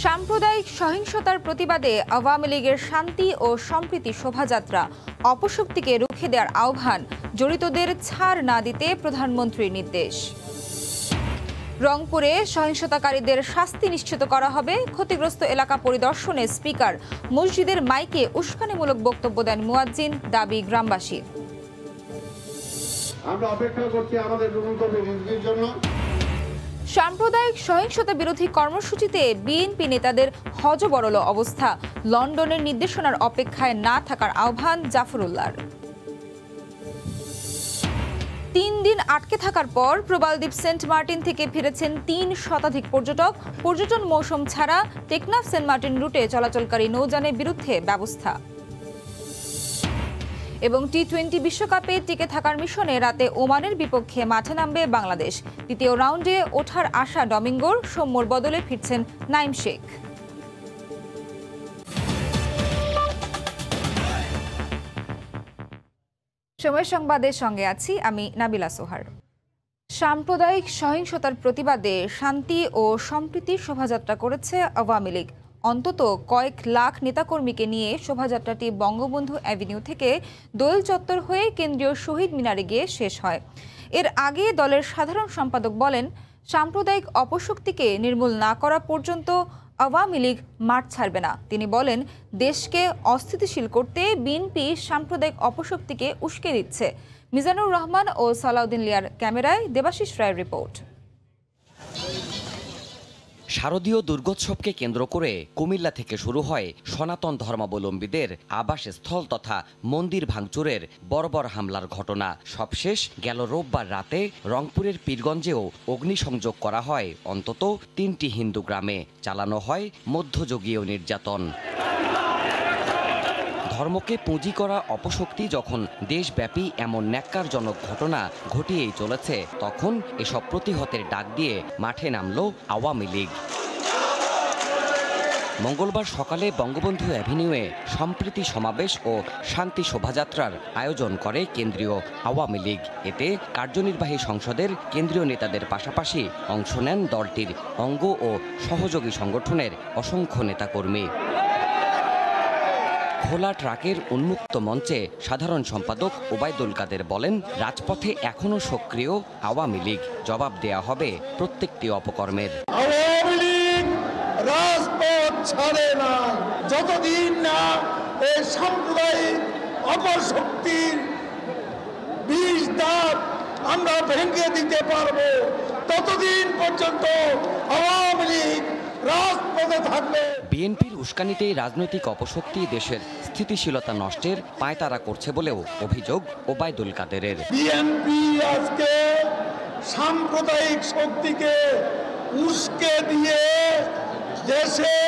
সাম্প্রদায়িক সহিংসতার প্রতিবাদে আওয়ামী লীগের শান্তি ও সম্প্রীতি শোভাযাত্রা অপশক্তিকে রুখে দেওয়ার আহ্বান, জড়িতদের ছাড় না দিতে প্রধানমন্ত্রীর নির্দেশ। রংপুরে সহিংসতাকারীদের শাস্তি নিশ্চিত করা হবে, ক্ষতিগ্রস্ত এলাকা পরিদর্শনে স্পিকার, মসজিদের মাইকে উস্কানিমূলক বক্তব্য দেন মুয়াজ্জিন, দাবি গ্রামবাসীর। আমরা অপেক্ষা করছি আমাদের প্রতিনিধির জন্য। সাম্প্রদায়িক সহিংসতা বিরোধী কর্মসূচিতে বিএনপি নেতাদের হযবরল অবস্থা, লন্ডনের নির্দেশনার অপেক্ষায় না থাকার আহ্বান জাফরুল্লাহর। ৩ দিন আটকে থাকার পর প্রবালদ্বীপ সেন্ট মার্টিন থেকে ফিরেছেন ৩ শতাধিক পর্যটক। পর্যটন মৌসুম ছাড়া টেকনাফ সেন্ট মার্টিন রুটে চলাচলকারী নৌযানের বিরুদ্ধে ব্যবস্থা। এবং টি-20 বিশ্বকাপে টিকে থাকার মিশনে রাতে ওমানের বিপক্ষে মাঠে নামবে বাংলাদেশ। দ্বিতীয় রাউন্ডে ওঠার আশা ডমিঙ্গোর, সৌম্যর বদলে ফিরছেন নাইম শেখ। সময় সংবাদের সঙ্গে আছি আমি নাবিলা সোহার। সাম্প্রদায়িক সহিংসতার প্রতিবাদে শান্তি ও সম্প্রীতির শোভাযাত্রা করেছে আওয়ামী লীগ। অন্তত কয়েক লাখ নেতাকর্মীকে নিয়ে শোভাযাত্রাটি বঙ্গবন্ধু অ্যাভিনিউ থেকে দোয়েল চত্বর হয়ে কেন্দ্রীয় শহীদ মিনারে গিয়ে শেষ হয়। এর আগে দলের সাধারণ সম্পাদক বলেন, সাম্প্রদায়িক অপশক্তিকে নির্মূল না করা পর্যন্ত আওয়ামী লীগ মাঠ ছাড়বে না। তিনি বলেন, দেশকে অস্থিতিশীল করতে বিএনপি সাম্প্রদায়িক অপশক্তিকে উস্কে দিচ্ছে। মিজানুর রহমান ও সালাউদ্দিন লিয়ার ক্যামেরায় দেবাশিস রায়ের রিপোর্ট। শারদীয় দুর্গোৎসবকে কেন্দ্র করে কুমিল্লা থেকে শুরু হয় সনাতন ধর্মাবলম্বীদের আবাসস্থল তথা মন্দির ভাঙচুরের বর্বর হামলার ঘটনা। সবশেষ গেল রোববার রাতে রংপুরের পীরগঞ্জেও অগ্নিসংযোগ করা হয় অন্তত 3টি হিন্দু গ্রামে। চালানো হয় মধ্যযুগীয় নির্যাতন। ধর্মকে পুঁজি করা অপশক্তি যখন দেশব্যাপী এমন ন্যাক্কারজনক ঘটনা ঘটিয়েই চলেছে, তখন এসব প্রতিহতের ডাক দিয়ে মাঠে নামল আওয়ামী লীগ। মঙ্গলবার সকালে বঙ্গবন্ধু অ্যাভিনিউয়ে সম্প্রীতি সমাবেশ ও শান্তি শোভাযাত্রার আয়োজন করে কেন্দ্রীয় আওয়ামী লীগ। এতে কার্যনির্বাহী সংসদের কেন্দ্রীয় নেতাদের পাশাপাশি অংশ নেন দলটির অঙ্গ ও সহযোগী সংগঠনের অসংখ্য নেতাকর্মী। খোলা ট্রাকের উন্মুক্ত মঞ্চে সাধারণ সম্পাদক ওবায়দুল কাদের বলেন, রাজপথে এখনো সক্রিয় আওয়ামী লীগ, জবাব দেয়া হবে প্রত্যেকটি অপকর্মের। আওয়ামী লীগ রাজপথ ছাড়ে না যতদিন না এই সাম্প্রদায়িক অপশক্তির বিষ দাঁত আমরা ভেঙে দিতে পারবো, ততদিন পর্যন্ত আওয়ামী লীগ রাজপথে থাকবে। বিএনপির উস্কানিতেই রাজনৈতিক অপশক্তি দেশের স্থিতিশীলতা নষ্টের পায়তারা করছে বলেও অভিযোগ ওবায়দুল কাদেরের। বিএনপি আজকে সাম্প্রদায়িক শক্তিকে উস্কে দিয়ে দেশে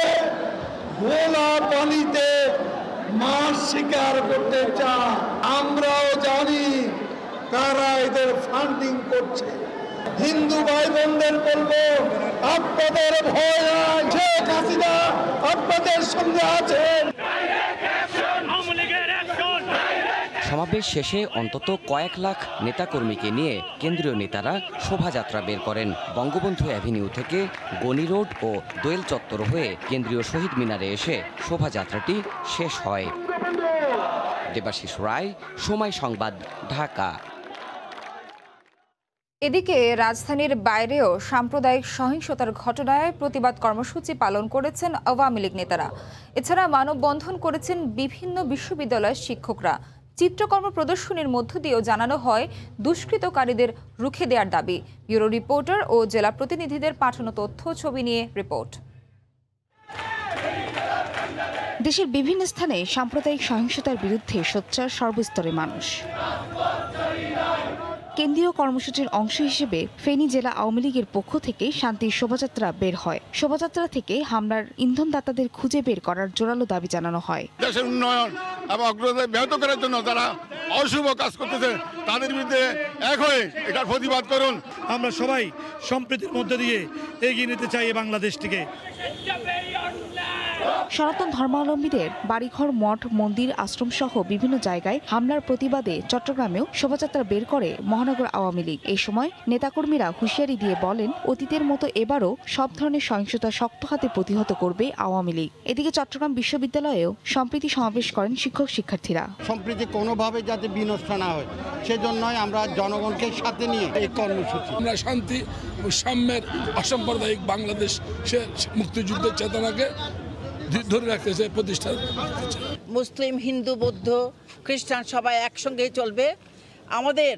গোলা পানিতে মাছ শিকার করতে চায়। আমরাও জানি কারা এদের ফান্ডিং করছে। হিন্দু ভাই বোনদের বলবো, আপনাদের ভয় নাই, শেখ হাসিনা আপনাদের সঙ্গে আছেন। সমাবেশ শেষে অন্তত কয়েক লাখ নেতাকর্মীকে নিয়ে কেন্দ্রীয় নেতারা শোভাযাত্রা বের করেন। বঙ্গবন্ধু অ্যাভিনিউ থেকে গনি রোড ও দোয়েল চত্বর হয়ে কেন্দ্রীয় শহীদ মিনারে এসে শোভাযাত্রাটি শেষ হয়। দেবাশিস রায়, সময় সংবাদ, ঢাকা। এদিকে রাজধানীর বাইরেও সাম্প্রদায়িক সহিংসতার ঘটনায় প্রতিবাদ কর্মসূচি পালন করেছেন আওয়ামী লীগ নেতারা। এছাড়া মানববন্ধন করেছেন বিভিন্ন বিশ্ববিদ্যালয়ের শিক্ষকরা। চিত্রকর্ম প্রদর্শনীর মধ্য দিয়েও জানানো হয় দুষ্কৃতকারীদের রুখে দেওয়ার দাবি। ব্যুরো রিপোর্টার ও জেলা প্রতিনিধিদের পাঠানো তথ্য ছবি নিয়ে রিপোর্ট। দেশের বিভিন্ন স্থানে সাম্প্রদায়িক সহিংসতার বিরুদ্ধে সোচ্চার সর্বস্তরের মানুষ। কেন্দ্রীয় কর্মসূচির অংশ হিসেবে ফেনী জেলা আওয়ামী লীগের পক্ষ থেকে শান্তির শোভাযাত্রা বের হয়। শোভাযাত্রা থেকে হামলার ইন্ধনদাতাদের খুঁজে বের করার জোরালো দাবি জানানো হয়। দেশের উন্নয়ন এবং অগ্রগতি ব্যাহত করার জন্য যারা অশুভ কাজ করতেছে তাদের বিরুদ্ধে এক হয়ে এটার প্রতিবাদ করুন। আমরা সবাই সম্প্রীতির মধ্যে দিয়ে এগিয়ে নিতে চাই বাংলাদেশটিকে। সনাতন ধর্মাবলম্বীদের বাড়িঘর, মঠ, মন্দির, আশ্রম সহ বিভিন্ন জায়গায় হামলার প্রতিবাদে চট্টগ্রামেও শোভাযাত্রা বের করে মহানগর আওয়ামী লীগ। এই সময় নেতাকর্মীরা হুঁশিয়ারি দিয়ে বলেন, অতীতের মতো এবারও সব ধরনের সহিংসতা শক্ত হাতে প্রতিহত করবে আওয়ামী লীগ। এদিকে চট্টগ্রাম বিশ্ববিদ্যালয়েও সম্প্রীতি সমাবেশ করেন শিক্ষক-শিক্ষার্থীরা। সম্প্রীতি কোনোভাবে যাতে বিনষ্ট না হয় সেজন্যই আমরা জনগণকে সাথে নিয়ে এই কর্মসূচি। আমরা শান্তি ও সাম্যের অসাম্প্রদায়িক বাংলাদেশ মুক্তিযুদ্ধের চেতনাকে ধরে রাখতে চাই, প্রতিষ্ঠা করতে চাই। মুসলিম, হিন্দু, বৌদ্ধ, খ্রিস্টান সবাই একসঙ্গেই চলবে। আমাদের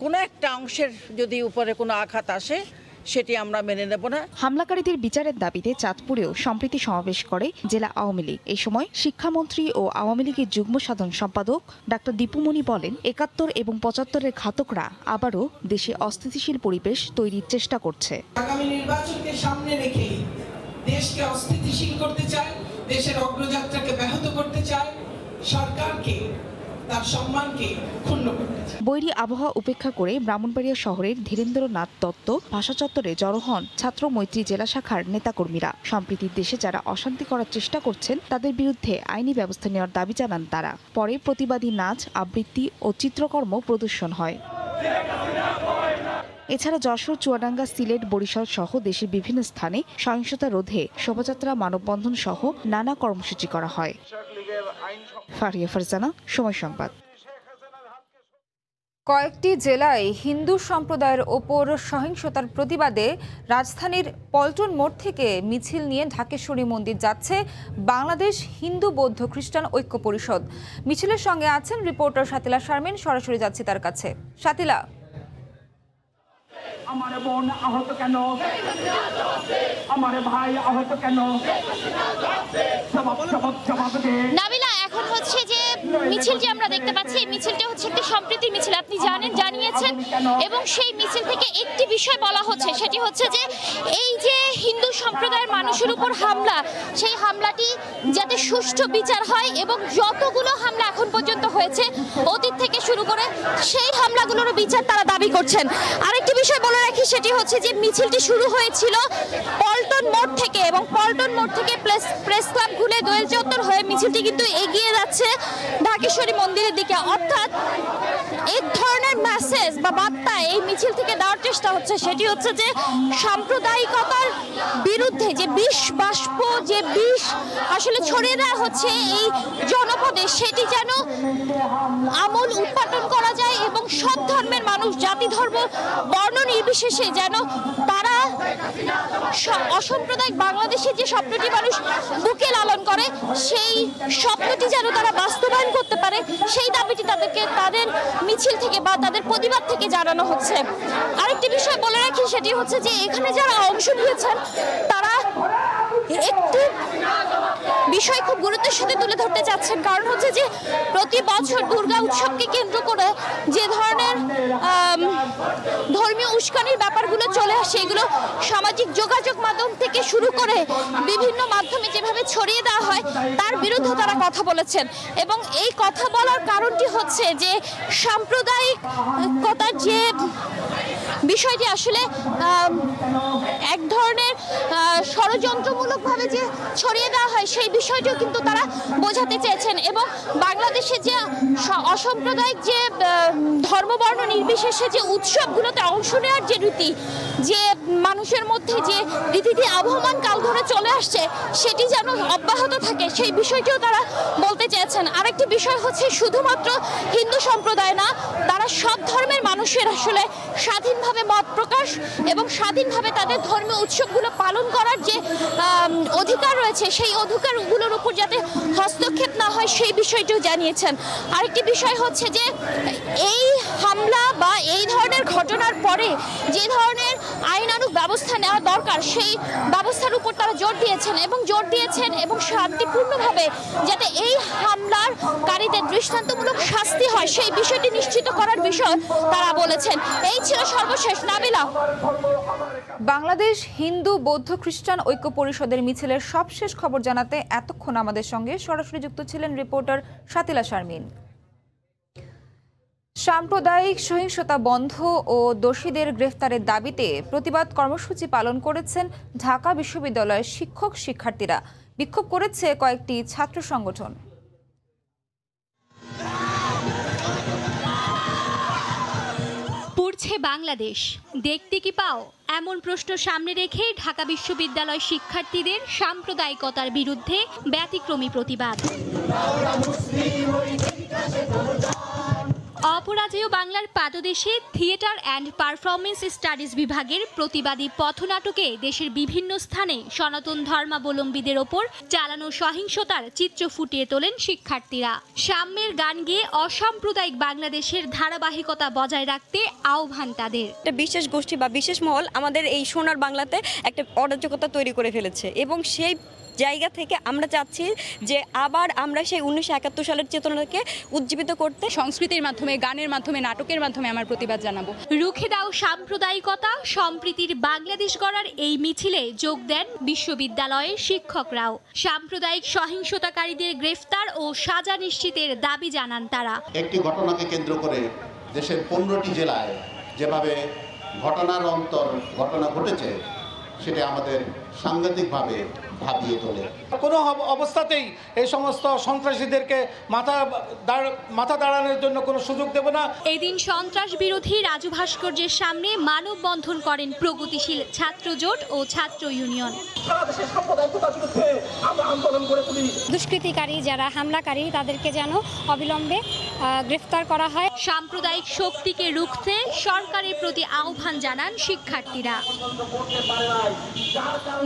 কোনো একটা অংশের যদি উপরে কোনো আঘাত আসে সেটি আমরা মেনে নেব না। হামলাকারীদের বিচারের দাবিতে চাঁদপুরেও সম্প্রীতি সমাবেশ করে জেলা আওয়ামী লীগ। এই সময় শিক্ষামন্ত্রী ও আওয়ামী লীগের যুগ্ম সাধারণ সম্পাদক ডাক্তার দীপুমণি বলেন, ৭১ এবং ৭৫-এর ঘাতকরা আবারও দেশে অস্থিতিশীল পরিবেশ তৈরির চেষ্টা করছে। আগামী নির্বাচনকে সামনে রেখে দেশকে অস্থিতিশীল করতে চায়, দেশের অগ্রযাত্রাকে ব্যাহত করতে চায়, সরকারকে তার সম্মানকে ক্ষুণ্ণ করতে চায়। বৈরী আবহাওয়া উপেক্ষা করে ব্রাহ্মণবাড়িয়া শহরের ধীরেন্দ্রনাথ দত্ত ভাষা চত্বরে জড়ো হন ছাত্র মৈত্রী জেলা শাখার নেতাকর্মীরা। সম্প্রীতির দেশে যারা অশান্তি করার চেষ্টা করছেন তাদের বিরুদ্ধে আইনি ব্যবস্থা নেওয়ার দাবি জানান তারা। পরে প্রতিবাদী নাচ, আবৃত্তি ও চিত্রকর্ম প্রদর্শন হয়। এছাড়া যশোর, চুয়াডাঙ্গা, সিলেট, বরিশাল সহ দেশের বিভিন্ন স্থানে সহিংসতা রোধে শোভাযাত্রা, মানববন্ধন সহ নানা কর্মসূচি করা হয়। ফারিয়া ফারজানা, সময় সংবাদ। কয়েকটি জেলায় হিন্দু সম্প্রদায়ের ওপর সহিংসতার প্রতিবাদে রাজধানীর পল্টন মোড় থেকে মিছিল নিয়ে ঢাকেশ্বরী মন্দির যাচ্ছে বাংলাদেশ হিন্দু বৌদ্ধ খ্রিস্টান ঐক্য পরিষদ। মিছিলের সঙ্গে আছেন রিপোর্টার শাতিলা শারমিন। সরাসরি যাচ্ছি তার কাছে। শাতিলা, আমার বোন আহত কেন, আমার ভাই আহত কেন, জবাব দে। নাবিলা, এখন হচ্ছে যে মিছিলটি আমরা দেখতে পাচ্ছি, এই মিছিলটা হচ্ছে একটি সম্প্রীতির মিছিল, আপনি জানিয়েছেন। এবং সেই মিছিল থেকে একটি বিষয় বলা হচ্ছে, সেটি হচ্ছে যে এই যে হিন্দু সম্প্রদায়ের মানুষের উপর হামলা, সেই হামলাটি যাতে সুষ্ঠু বিচার হয় এবং যতগুলো হামলা এখন পর্যন্ত হয়েছে অতীত থেকে শুরু করে সেই হামলাগুলোর বিচার তারা দাবি করছেন। আরেকটি বিষয় বলে রাখি, সেটি হচ্ছে যে মিছিলটি শুরু হয়েছিল পল্টন মোড় থেকে এবং পল্টন মোড় থেকে প্রেস ক্লাব ঘুরে দোয়েল চত্বর হয়ে মিছিলটি কিন্তু এগিয়ে যাচ্ছে ঢাকেশ্বরী মন্দিরের দিকে। অর্থাৎ এক ধরনের মেসেজ বা বার্তা এই মিছিল থেকে দেওয়ার চেষ্টা হচ্ছে, সেটি হচ্ছে যে সাম্প্রদায়িকতার বিরুদ্ধে যে বিষ বাষ্প, যে বিষ আসলে ছড়িয়ে দেওয়া হচ্ছে এই জনপদে, সেটি যেন আমূল উৎপাদন করা যায় এবং সব ধর্মের মানুষ, জাতি, ধর্ম, বর্ণ নির্বিশেষে যেন তারা অসাম্প্রদায়িক বাংলাদেশের যে স্বপ্নটি মানুষ বুকে লালন করে সেই স্বপ্নটি যেন তারা বাস্তবায়ন করতে পারে, সেই দাবিটি তাদেরকে তাদের মিছিল থেকে বা তাদের প্রতিবাদ থেকে জানানো হচ্ছে। আরেকটি বিষয় বলে রাখি, সেটি হচ্ছে যে এখানে যারা অংশ নিয়েছেন তারা একটি বিষয় খুব গুরুত্বের সাথে তুলে ধরতে চাচ্ছেন, কারণ হচ্ছে যে প্রতি বছর দুর্গা উৎসবকে কেন্দ্র করে যে ধরনের ধর্মীয় উস্কানির ব্যাপারগুলো চলে আসে, এগুলো সামাজিক যোগাযোগ মাধ্যম থেকে শুরু করে বিভিন্ন মাধ্যমে যেভাবে ছড়িয়ে দেওয়া হয় তার বিরুদ্ধে তারা কথা বলেছেন। এবং এই কথা বলার কারণটি হচ্ছে যে সাম্প্রদায়িকতার যে বিষয়টি আসলে এক ধরনের ষড়যন্ত্রমূলকভাবে যে ছড়িয়ে দেওয়া হয় সেই বিষয়টিও কিন্তু তারা বোঝাতে চেয়েছেন। এবং বাংলাদেশে যে অসাম্প্রদায়িক যে ধর্মবর্ণ নির্বিশেষে যে উৎসবগুলোতে অংশ নেওয়ার যে রীতি, যে মানুষের মধ্যে যে রীতিটি আবহমান কাল ধরে চলে আসছে, সেটি যেন অব্যাহত থাকে সেই বিষয়টিও তারা বলতে চেয়েছেন। আরেকটি বিষয় হচ্ছে শুধুমাত্র হিন্দু সম্প্রদায় না, তারা সব ধর্মের মানুষের আসলে স্বাধীনভাবে মত প্রকাশ এবং স্বাধীনভাবে তাদের ধর্মীয় উৎসবগুলো পালন করার যে অধিকার রয়েছে, সেই অধিকারগুলোর উপর যাতে হস্তক্ষেপ না হয় সেই বিষয়টিও জানিয়েছেন। আরেকটি বিষয় হচ্ছে যে এই হামলা বা এই ধরনের ঘটনার পরে যে ধরনের আইনানুগ ব্যবস্থা নেওয়া দরকার সেই ব্যবস্থার উপর তারা জোর দিয়েছেন এবং শান্তিপূর্ণভাবে যাতে এই হামলার কারীদের দৃষ্টান্তমূলক শাস্তি হয় সেই বিষয়টি নিশ্চিত করার বিষয় তারা বলেছেন। এই ছিল সর্বশেষ। নাবিলা, বাংলাদেশ হিন্দু বৌদ্ধ খ্রিস্টান ঐক্য পরিষদের মিছিলের সবশেষ খবর জানাতে এতক্ষণ আমাদের সঙ্গে সরাসরি যুক্ত ছিলেন রিপোর্টার শাতিলা শারমিন। সাম্প্রদায়িক সহিংসতা বন্ধ ও দোষীদের গ্রেফতারের দাবিতে প্রতিবাদ কর্মসূচি পালন করেছেন ঢাকা বিশ্ববিদ্যালয়ের শিক্ষক শিক্ষার্থীরা। বিক্ষোভ করেছে কয়েকটি ছাত্র সংগঠন। পড়ছে বাংলাদেশ, দেখতে কি পাও? এমন প্রশ্ন সামনে রেখে ঢাকা বিশ্ববিদ্যালয় শিক্ষার্থীদের সাম্প্রদায়িকতার বিরুদ্ধে ব্যতিক্রমী প্রতিবাদ। অপরাজেয় বাংলার পাদদেশে থিয়েটার অ্যান্ড পারফরমেন্স স্টাডিজ বিভাগের প্রতিবাদী পথনাটকে দেশের বিভিন্ন স্থানে সনাতন ধর্মাবলম্বীদের ওপর চালানো সহিংসতার চিত্র ফুটিয়ে তোলেন শিক্ষার্থীরা। সাম্যের গান গেয়ে অসাম্প্রদায়িক বাংলাদেশের ধারাবাহিকতা বজায় রাখতে আহ্বান তাদের। একটা বিশেষ গোষ্ঠী বা বিশেষ মহল আমাদের এই সোনার বাংলাতে একটা অরাজকতা তৈরি করে ফেলেছে এবং সেই জায়গা থেকে আমরা চাচ্ছি যে আবার আমরা সেই 1971 সালের চেতনাকে উজ্জীবিত করতে সংস্কৃতির মাধ্যমে, গানের মাধ্যমে, নাটকের মাধ্যমে আমার প্রতিবাদ জানাবো। রুখে দাও সাম্প্রদায়িকতা, সম্প্রীতির বাংলাদেশ গড়ার এই মিছিলে যোগ দেন বিশ্ববিদ্যালয়ের শিক্ষকরাও। সাম্প্রদায়িক সহিংসতাকারীদের গ্রেফতার ও সাজা নিশ্চিতের দাবি জানান তারা। একটি ঘটনাকে কেন্দ্র করে দেশের 15টি জেলায় যেভাবে ঘটনা ঘটেছে সেটা আমাদের সাংঘাতিকভাবে ভাবিয়ে তোলে। কোনো অবস্থাতেই এই সমস্ত সন্ত্রাসীদেরকে মাথা দাঁড়ানোর জন্য কোনো সুযোগ দেব না। এদিন সন্ত্রাস বিরোধী রাজু ভাস্কর্যের সামনে মানববন্ধন করেন প্রগতিশীল ছাত্র জোট ও ছাত্র ইউনিয়ন। দুষ্কৃতিকারী যারা হামলাকারী তাদেরকে যেন অবিলম্বে গ্রেফতার করা হয়। সাম্প্রদায়িক শক্তিকে রুখতে সরকারের প্রতি আহ্বান জানান শিক্ষার্থীরা।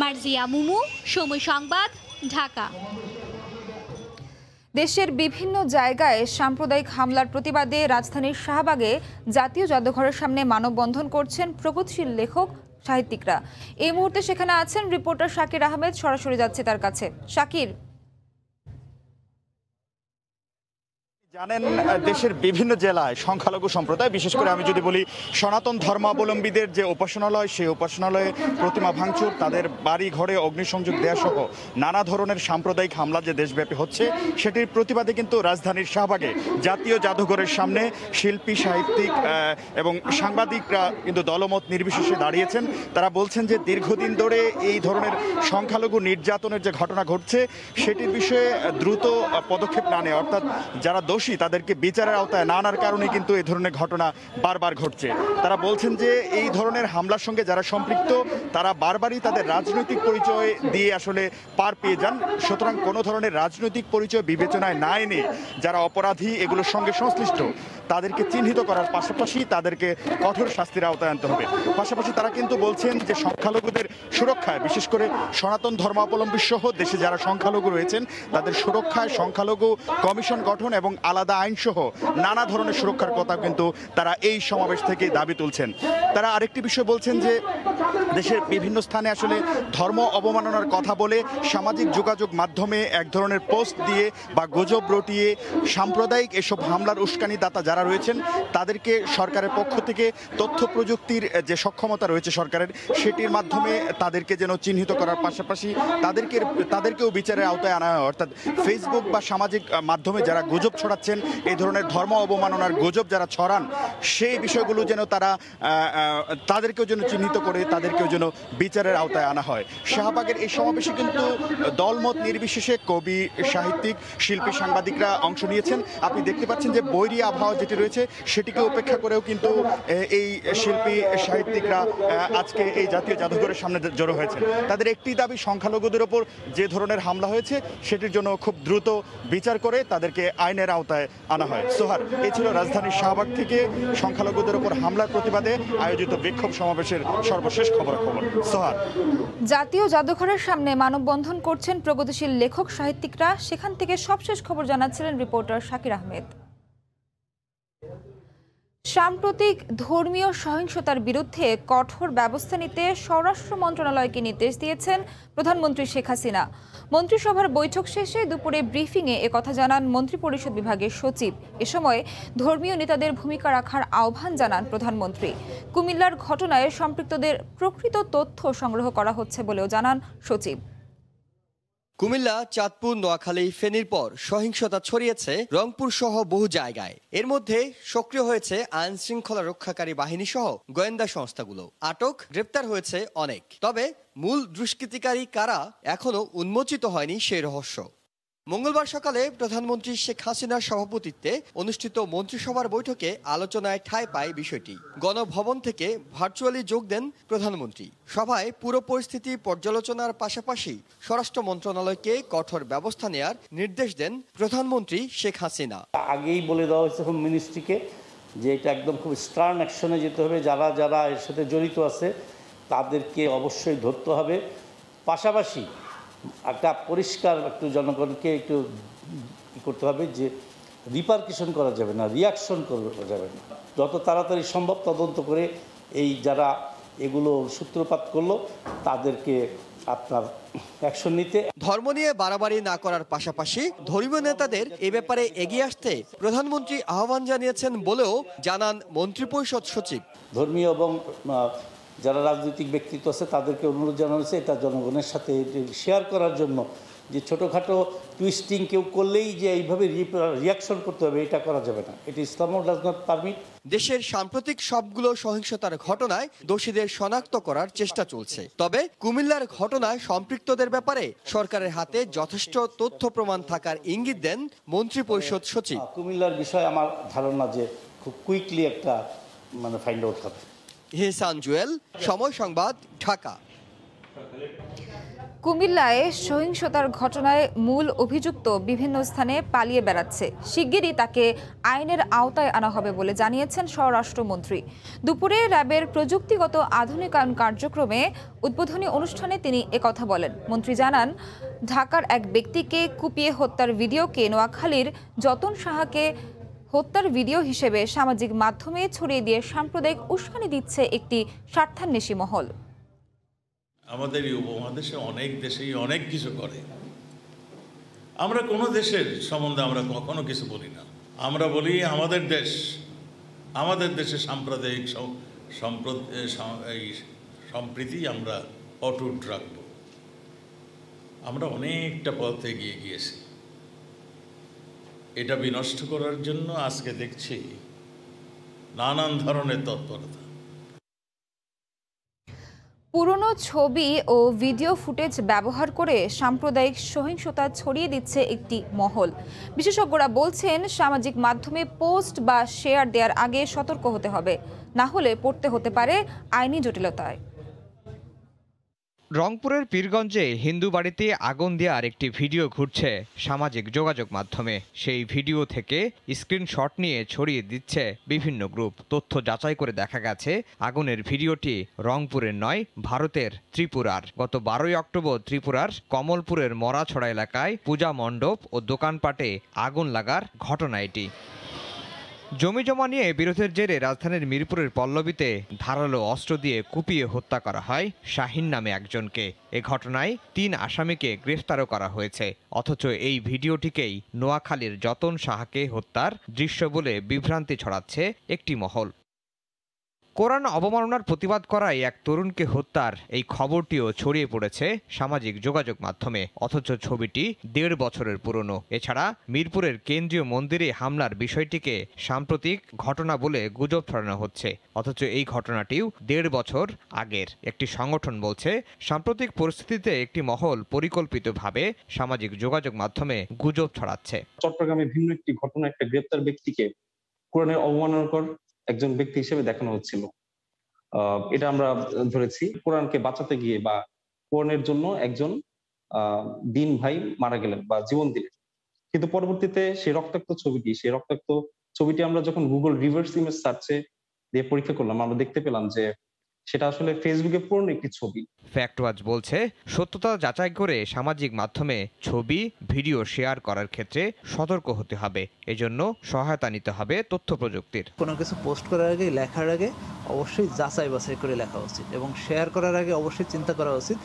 মার্জিয়া মুমু, সময় সংবাদ, ঢাকা। দেশের বিভিন্ন জায়গায় সাম্প্রদায়িক হামলার প্রতিবাদে রাজধানীর শাহবাগে জাতীয় জাদুঘরের সামনে মানববন্ধন করছেন প্রগতিশীল লেখক সাহিত্যিকরা। এই মুহূর্তে সেখানে আছেন রিপোর্টার শাকির আহমেদ, সরাসরি যাচ্ছে তার কাছে। শাকির, জানেন দেশের বিভিন্ন জেলায় সংখ্যালঘু সম্প্রদায়, বিশেষ করে আমি যদি বলি সনাতন ধর্মাবলম্বীদের যে উপাসনালয়, সেই উপাসনালয়ে প্রতিমা ভাঙচুর, তাদের বাড়ি ঘরে অগ্নিসংযোগ দেওয়া সহ নানা ধরনের সাম্প্রদায়িক হামলা যে দেশব্যাপী হচ্ছে, সেটির প্রতিবাদে কিন্তু রাজধানীর শাহবাগে জাতীয় জাদুঘরের সামনে শিল্পী, সাহিত্যিক এবং সাংবাদিকরা কিন্তু দলমত নির্বিশেষে দাঁড়িয়েছেন। তারা বলছেন যে দীর্ঘদিন ধরে এই ধরনের সংখ্যালঘু নির্যাতনের যে ঘটনা ঘটছে সেটির বিষয়ে দ্রুত পদক্ষেপ না নেওয়া, অর্থাৎ যারা তাদেরকে বিচারের আওতায় না আনার কারণে কিন্তু এই ধরনের ঘটনা বারবার ঘটছে। তারা বলছেন যে এই ধরনের হামলার সঙ্গে যারা সম্পৃক্ত তারা বারবারই তাদের রাজনৈতিক পরিচয় দিয়ে আসলে পার পেয়ে যান। সুতরাং কোনো ধরনের রাজনৈতিক পরিচয় বিবেচনায় না এনে যারা অপরাধী, এগুলোর সঙ্গে সংশ্লিষ্ট, তাদেরকে চিহ্নিত করার পাশাপাশি তাদেরকে কঠোর শাস্তির আওতায় আনতে হবে। পাশাপাশি তারা কিন্তু বলছেন যে সংখ্যালঘুদের সুরক্ষায়, বিশেষ করে সনাতন ধর্মাবলম্বী সহ দেশে যারা সংখ্যালঘু রয়েছেন তাদের সুরক্ষায় সংখ্যালঘু কমিশন গঠন এবং আলাদা আইন সহ নানা ধরনের সুরক্ষার কথা কিন্তু তারা এই সমাবেশ থেকে দাবি তুলছেন। তারা আরেকটি বিষয় বলছেন যে দেশের বিভিন্ন স্থানে আসলে ধর্ম অবমাননার কথা বলে সামাজিক যোগাযোগ মাধ্যমে এক ধরনের পোস্ট দিয়ে বা গুজব রটিয়ে সাম্প্রদায়িক এসব হামলার উস্কানিদাতা যারা রয়েছেন তাদেরকে সরকারের পক্ষ থেকে তথ্য প্রযুক্তির যে সক্ষমতা রয়েছে সরকারের, সেটির মাধ্যমে তাদেরকে যেন চিহ্নিত করার পাশাপাশি তাদেরকেও বিচারের আওতায় আনা হয়। অর্থাৎ ফেসবুক বা সামাজিক মাধ্যমে যারা গুজব ছড়াচ্ছেন, এই ধরনের ধর্ম অবমাননার গুজব যারা ছড়ান, সেই বিষয়গুলো যেন তাদেরকেও যেন চিহ্নিত করে তাদেরকেও যেন বিচারের আওতায় আনা হয়। শাহবাগের এই সমাবেশে কিন্তু দলমত নির্বিশেষে কবি, সাহিত্যিক, শিল্পী, সাংবাদিকরা অংশ নিয়েছেন। আপনি দেখতে পাচ্ছেন যে বৈরী আবহাওয়া যেটি রয়েছে সেটিকে উপেক্ষা করেও কিন্তু এই শিল্পী, সাহিত্যিকরা আজকে এই জাতীয় জাদুঘরের সামনে জড়ো হয়েছে। তাদের একটি দাবি, সংখ্যালঘুদের ওপর যে ধরনের হামলা হয়েছে সেটির জন্য খুব দ্রুত বিচার করে তাদেরকে আইনের আওতায় আনা হয়। সোহার, এই ছিল রাজধানীর শাহবাগ থেকে সংখ্যালঘুদের উপর হামলার প্রতিবাদে আয়োজিত বিক্ষোভ সমাবেশের সর্বশেষ খবরাখবর। সোহার, জাতীয় জাদুঘরের সামনে মানববন্ধন করছেন প্রগতিশীল লেখক সাহিত্যিকরা। সেখান থেকে সবশেষ খবর জানাচ্ছিলেন রিপোর্টার শাকির আহমেদ। সাম্প্রতিক ধর্মীয় সহিংসতার বিরুদ্ধে কঠোর ব্যবস্থা নিতে স্বরাষ্ট্র মন্ত্রণালয়কে নির্দেশ দিয়েছেন প্রধানমন্ত্রী শেখ হাসিনা। মন্ত্রিসভার বৈঠক শেষে দুপুরে ব্রিফিংয়ে একথা জানান মন্ত্রিপরিষদ বিভাগের সচিব। এ সময় ধর্মীয় নেতাদের ভূমিকা রাখার আহ্বান জানান প্রধানমন্ত্রী। কুমিল্লার ঘটনায় সম্পৃক্তদের প্রকৃত তথ্য সংগ্রহ করা হচ্ছে বলেও জানান সচিব। কুমিল্লা, চাঁদপুর, নোয়াখালী, ফেনীর পর সহিংসতা ছড়িয়েছে রংপুর সহ বহু জায়গায়। এর মধ্যে সক্রিয় হয়েছে আইন শৃঙ্খলা রক্ষাকারী বাহিনী সহ গোয়েন্দা সংস্থাগুলো। আটক, গ্রেপ্তার হয়েছে অনেক। তবে মূল দুষ্কৃতিকারী কারা এখনো উন্মোচিত হয়নি সেই রহস্য। মঙ্গলবার সকালে প্রধানমন্ত্রী শেখ হাসিনার সভাপতিত্বে অনুষ্ঠিত মন্ত্রিসভার বৈঠকে আলোচনায় ঠাঁই পায় বিষয়টি। গণভবন থেকে ভার্চুয়ালি যোগ দেন প্রধানমন্ত্রী। সভায় পুরো পরিস্থিতি পর্যালোচনার পাশাপাশি স্বরাষ্ট্র মন্ত্রণালয়কে কঠোর ব্যবস্থা নেয়ার নির্দেশ দেন প্রধানমন্ত্রী শেখ হাসিনা। আগেই বলে দেওয়া হয়েছে হোম মিনিস্ট্রিকে যে এটা একদম খুব স্টার্ন অ্যাকশনে যেতে হবে, যারা যারা এর সাথে জড়িত আছে তাদেরকে অবশ্যই ধরতে হবে। পাশাপাশি একটা পরিষ্কার একটু জনগণকে একটু করতে হবে যে রিপারকেশন করা যাবে না, রিয়াকশন করা যাবে না। যত তাড়াতাড়ি সম্ভব তদন্ত করে এই যারা এগুলো সূত্রপাত করলো তাদেরকে আপনার অ্যাকশন নিতে। ধর্ম নিয়ে বাড়াবাড়ি না করার পাশাপাশি ধর্মীয় নেতাদের এ ব্যাপারে এগিয়ে আসতে প্রধানমন্ত্রী আহ্বান জানিয়েছেন বলেও জানান মন্ত্রিপরিষদ সচিব। ধর্মীয় এবং যারা রাজনৈতিক ব্যক্তিত্ব আছে তাদেরকে অনুরোধ জানানো হয়েছে এটা জনগণের সাথে শেয়ার করার জন্য, যে ছোটোখাটো টুইস্টিং কেউ করলেই যে এইভাবে রিয়াকশন করতে হবে এটা করা যাবে না। এটি ইসলাম ডাজ নট পারমিট। দেশের সাম্প্রতিক সবগুলো সহিংসতার ঘটনায় দোষীদের শনাক্ত করার চেষ্টা চলছে। তবে কুমিল্লার ঘটনায় সম্পৃক্তদের ব্যাপারে সরকারের হাতে যথেষ্ট তথ্য প্রমাণ থাকার ইঙ্গিত দেন মন্ত্রিপরিষদ সচিব। কুমিল্লার বিষয়ে আমার ধারণা যে খুব কুইকলি একটা ফাইন্ড আউট হবে। হেসান জুয়েল, সময় সংবাদ, ঢাকা। কুমিল্লায় সহিংসতার ঘটনায় মূল অভিযুক্ত বিভিন্ন স্থানে পালিয়ে বেড়াচ্ছে। শিগগিরই তাকে আইনের আওতায় আনা হবে বলে জানিয়েছেন স্বরাষ্ট্রমন্ত্রী। দুপুরে র্যাবের প্রযুক্তিগত আধুনিকায়ন কার্যক্রমে উদ্বোধনী অনুষ্ঠানে তিনি একথা বলেন। মন্ত্রী জানান, ঢাকার এক ব্যক্তিকে কুপিয়ে হত্যার ভিডিওকে নোয়াখালীর যতন সাহাকে হত্যার ভিডিও হিসেবে সামাজিক মাধ্যমে ছড়িয়ে দিয়ে সাম্প্রদায়িক উস্কানি দিচ্ছে একটি স্বার্থান্বেষী মহল। আমাদের এই উপমহাদেশে অনেক দেশেই অনেক কিছু করে। আমরা কোনো দেশের সম্বন্ধে আমরা কখনো কিছু বলি না। আমরা বলি আমাদের দেশে সাম্প্রদায়িক সম্প্রীতি আমরা অটুট রাখব। আমরা অনেকটা পথ এগিয়ে গিয়েছি। এটা বিনষ্ট করার জন্য আজকে দেখছি নানান ধরনের তৎপরতা। পুরনো ছবি ও ভিডিও ফুটেজ ব্যবহার করে সাম্প্রদায়িক সহিংসতা ছড়িয়ে দিচ্ছে একটি মহল। বিশেষজ্ঞরা বলছেন, সামাজিক মাধ্যমে পোস্ট বা শেয়ার দেওয়ার আগে সতর্ক হতে হবে, না হলে পড়তে হতে পারে আইনি জটিলতায়। রংপুরের পীরগঞ্জে হিন্দু বাড়িতে আগুন দেওয়ার একটি ভিডিও ঘুরছে সামাজিক যোগাযোগ মাধ্যমে। সেই ভিডিও থেকে স্ক্রিনশট নিয়ে ছড়িয়ে দিচ্ছে বিভিন্ন গ্রুপ। তথ্য যাচাই করে দেখা গেছে আগুনের ভিডিওটি রংপুরের নয়, ভারতের ত্রিপুরার। গত 12ই অক্টোবর ত্রিপুরার কমলপুরের মরাছড়া এলাকায় পূজা মণ্ডপ ও দোকানপাটে আগুন লাগার ঘটনা এটি। জমিজমা নিয়ে বিরোধের জেরে রাজধানীর মিরপুরের পল্লবীতে ধারালো অস্ত্র দিয়ে কুপিয়ে হত্যা করা হয় শাহিন নামে একজনকে। এ ঘটনায় 3 আসামিকে গ্রেফতারও করা হয়েছে। অথচ এই ভিডিওটিকেই নোয়াখালীর যতন সাহাকে হত্যার দৃশ্য বলে বিভ্রান্তি ছড়াচ্ছে একটি মহল। কোরআন অবমাননার প্রতিবাদ করায় এক তরুণকে হত্যার এই খবরটিও ছড়িয়ে পড়েছে সামাজিক যোগাযোগ মাধ্যমে। অথচ ছবিটি 1.5 বছরের পুরনো। এছাড়া মিরপুরের কেন্দ্রীয় মন্দিরে হামলার বিষয়টিকে সাম্প্রতিক ঘটনা বলে গুজব ছড়ানো হচ্ছে। অথচ এই ঘটনাটিও 1.5 বছর আগের। একটি সংগঠন বলছে, সাম্প্রতিক পরিস্থিতিতে একটি মহল পরিকল্পিতভাবে সামাজিক যোগাযোগ মাধ্যমে গুজব ছড়াচ্ছে। চট্টগ্রামে ভিন্ন একটি ঘটনা, একটা গ্রেপ্তার ব্যক্তিকে কোরআনের অবমাননাকর একজন ব্যক্তি হিসেবে দেখানো হচ্ছিল। এটা আমরা ধরেছি কোরআনকে বাঁচাতে গিয়ে বা কোরআনের জন্য একজন দিন ভাই মারা গেলেন বা জীবন দিলেন। কিন্তু পরবর্তীতে সেই রক্তাক্ত ছবিটি আমরা যখন গুগল রিভার্স ইমেজ সার্চে দিয়ে পরীক্ষা করলাম, আমরা দেখতে পেলাম যে সেটা আসলে ফেসবুকে পুরনো একটি ছবি। ফ্যাক্ট ওয়াচ বলছে, সত্যতা যাচাই করে সামাজিক মাধ্যমে ছবি, ভিডিও শেয়ার করার ক্ষেত্রে সতর্ক হতে হবে। এজন্য সহায়তা নিতে হবে তথ্য প্রযুক্তির। কোনো কিছু পোস্ট করার আগে, লেখার আগে অবশ্যই যাচাই বাছাই করে লেখা উচিত এবং শেয়ার করার আগে অবশ্যই চিন্তা করা উচিত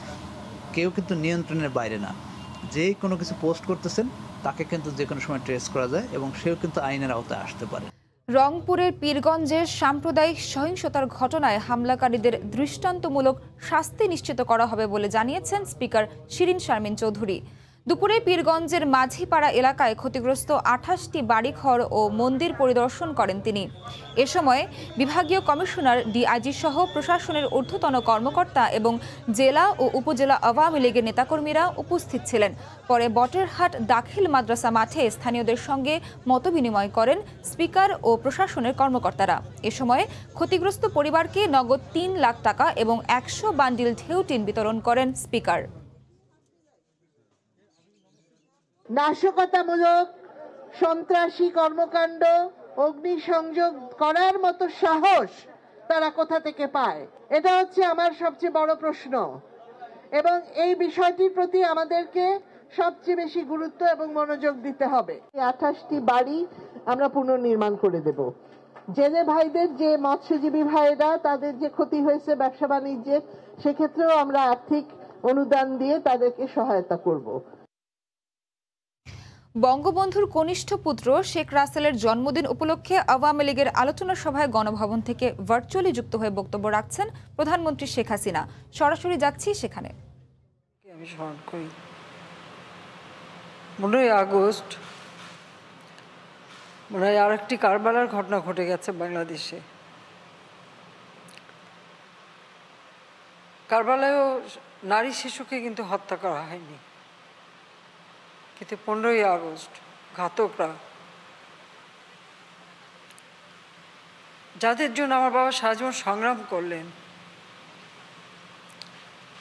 কেউ কিন্তু নিয়ন্ত্রণের বাইরে না। যেই কোনো কিছু পোস্ট করতেছেন তাকে কিন্তু যে কোনো সময় ট্রেস করা যায় এবং সেও কিন্তু আইনের আওতায় আসতে পারে। রংপুরের পীরগঞ্জের সাম্প্রদায়িক সহিংসতার ঘটনায় হামলাকারীদের দৃষ্টান্তমূলক শাস্তি নিশ্চিত করা হবে বলে জানিয়েছেন স্পিকার শিরিন শারমিন চৌধুরী। দুপুরে পীরগঞ্জের মাঝিপাড়া এলাকায় ক্ষতিগ্রস্ত 28টি বাড়িঘর ও মন্দির পরিদর্শন করেন তিনি। এ সময় বিভাগীয় কমিশনার ডিআইজি সহ প্রশাসনের ঊর্ধ্বতন কর্মকর্তা এবং জেলা ও উপজেলা আওয়ামী লীগের নেতাকর্মীরা উপস্থিত ছিলেন। পরে বটেরহাট দাখিল মাদ্রাসা মাঠে স্থানীয়দের সঙ্গে মতবিনিময় করেন স্পিকার ও প্রশাসনের কর্মকর্তারা। এ সময় ক্ষতিগ্রস্ত পরিবারকে নগদ 3 লাখ টাকা এবং 100 বান্ডিল ঢেউটিন বিতরণ করেন স্পিকার। নাশকতামূলক সন্ত্রাসী কর্মকাণ্ড অগ্নিসংযোগ করার মতো সাহস তারা কোথা থেকে পায়, এটা হচ্ছে আমার সবচেয়ে বড় প্রশ্ন। এবং এই বিষয়টির প্রতি আমাদেরকে সবচেয়ে বেশি গুরুত্ব এবং মনোযোগ দিতে হবে। 28টি বাড়ি আমরা পুনর্নির্মাণ করে দেব। জেলে ভাইদের যে মৎস্যজীবী ভাইরা তাদের যে ক্ষতি হয়েছে ব্যবসা বাণিজ্যে, সেক্ষেত্রেও আমরা আর্থিক অনুদান দিয়ে তাদেরকে সহায়তা করব। বঙ্গবন্ধুর কনিষ্ঠ পুত্র শেখ রাসেলের জন্মদিন উপলক্ষে আওয়ামী লীগের আলোচনা সভায় গণভবন থেকে ভার্চুয়ালি যুক্ত হয়ে বক্তব্য রাখছেন প্রধানমন্ত্রী শেখ হাসিনা। সরাসরি যাচ্ছি সেখানে। আমি স্মরণ করি 15ই আগস্ট মনে হয় আরেকটি কারবালার ঘটনা ঘটে গেছে বাংলাদেশে। কারবালায়ও নারী শিশুকে কিন্তু হত্যা করা হয়নি, কিন্তু 15ই আগস্ট ঘাতকরা, যাদের জন্য আমার বাবা সারাজীবন সংগ্রাম করলেন,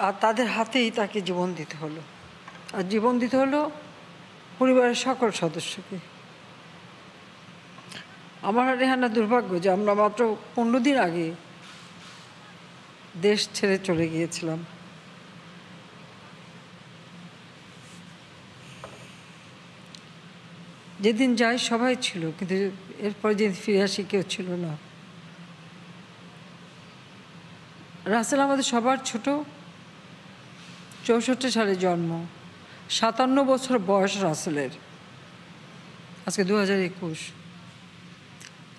আর তাদের হাতেই তাকে জীবন দিতে হলো। আর জীবন দিতে হলো পরিবারের সকল সদস্যকে। আমার রেহানা দুর্ভাগ্য যে আমরা মাত্র 15 দিন আগে দেশ ছেড়ে চলে গিয়েছিলাম। যেদিন যাই সবাই ছিল, কিন্তু এরপরে যেদিন ফিরে আসি কেউ ছিল না। রাসেল আমাদের সবার ছোট, 64 সালে জন্ম, 57 বছর বয়স রাসেলের। আজকে 2021,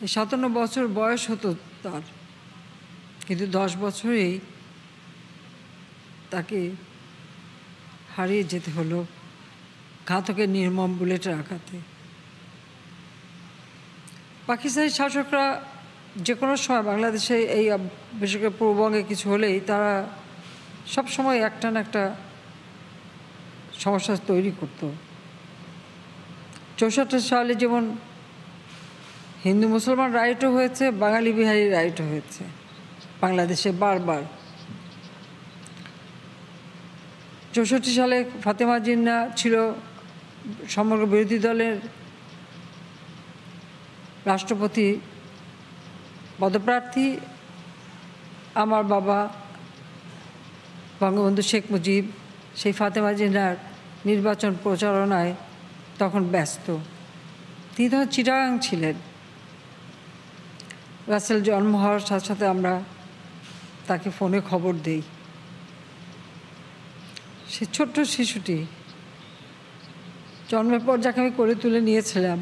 এই 57 বছর বয়স হতো তার, কিন্তু 10 বছরেই তাকে হারিয়ে যেতে হলো ঘাতকের নির্মম বুলেটের আঘাতে। পাকিস্তানি শাসকরা যে কোনো সময় বাংলাদেশে এই বিশেষ করে পূর্ববঙ্গে কিছু হলেই তারা সবসময় একটা না একটা সমস্যা তৈরি করত। 64 সালে যেমন হিন্দু মুসলমান রাইটও হয়েছে, বাঙালি বিহারি রাইটও হয়েছে বাংলাদেশে বারবার। 64 সালে ফাতেমা জিন্না ছিল সমগ্র বিরোধী দলের রাষ্ট্রপতি পদপ্রার্থী। আমার বাবা বঙ্গবন্ধু শেখ মুজিব সেই ফাতেমা জিন্নার নির্বাচন প্রচারণায় তখন ব্যস্ত। তিনি তখন চিটাগাং ছিলেন। রাসেল জন্ম হওয়ার সাথে সাথে আমরা তাকে ফোনে খবর দেই। সে ছোট্ট শিশুটি জন্মের পর যাকে আমি করে তুলে নিয়েছিলাম,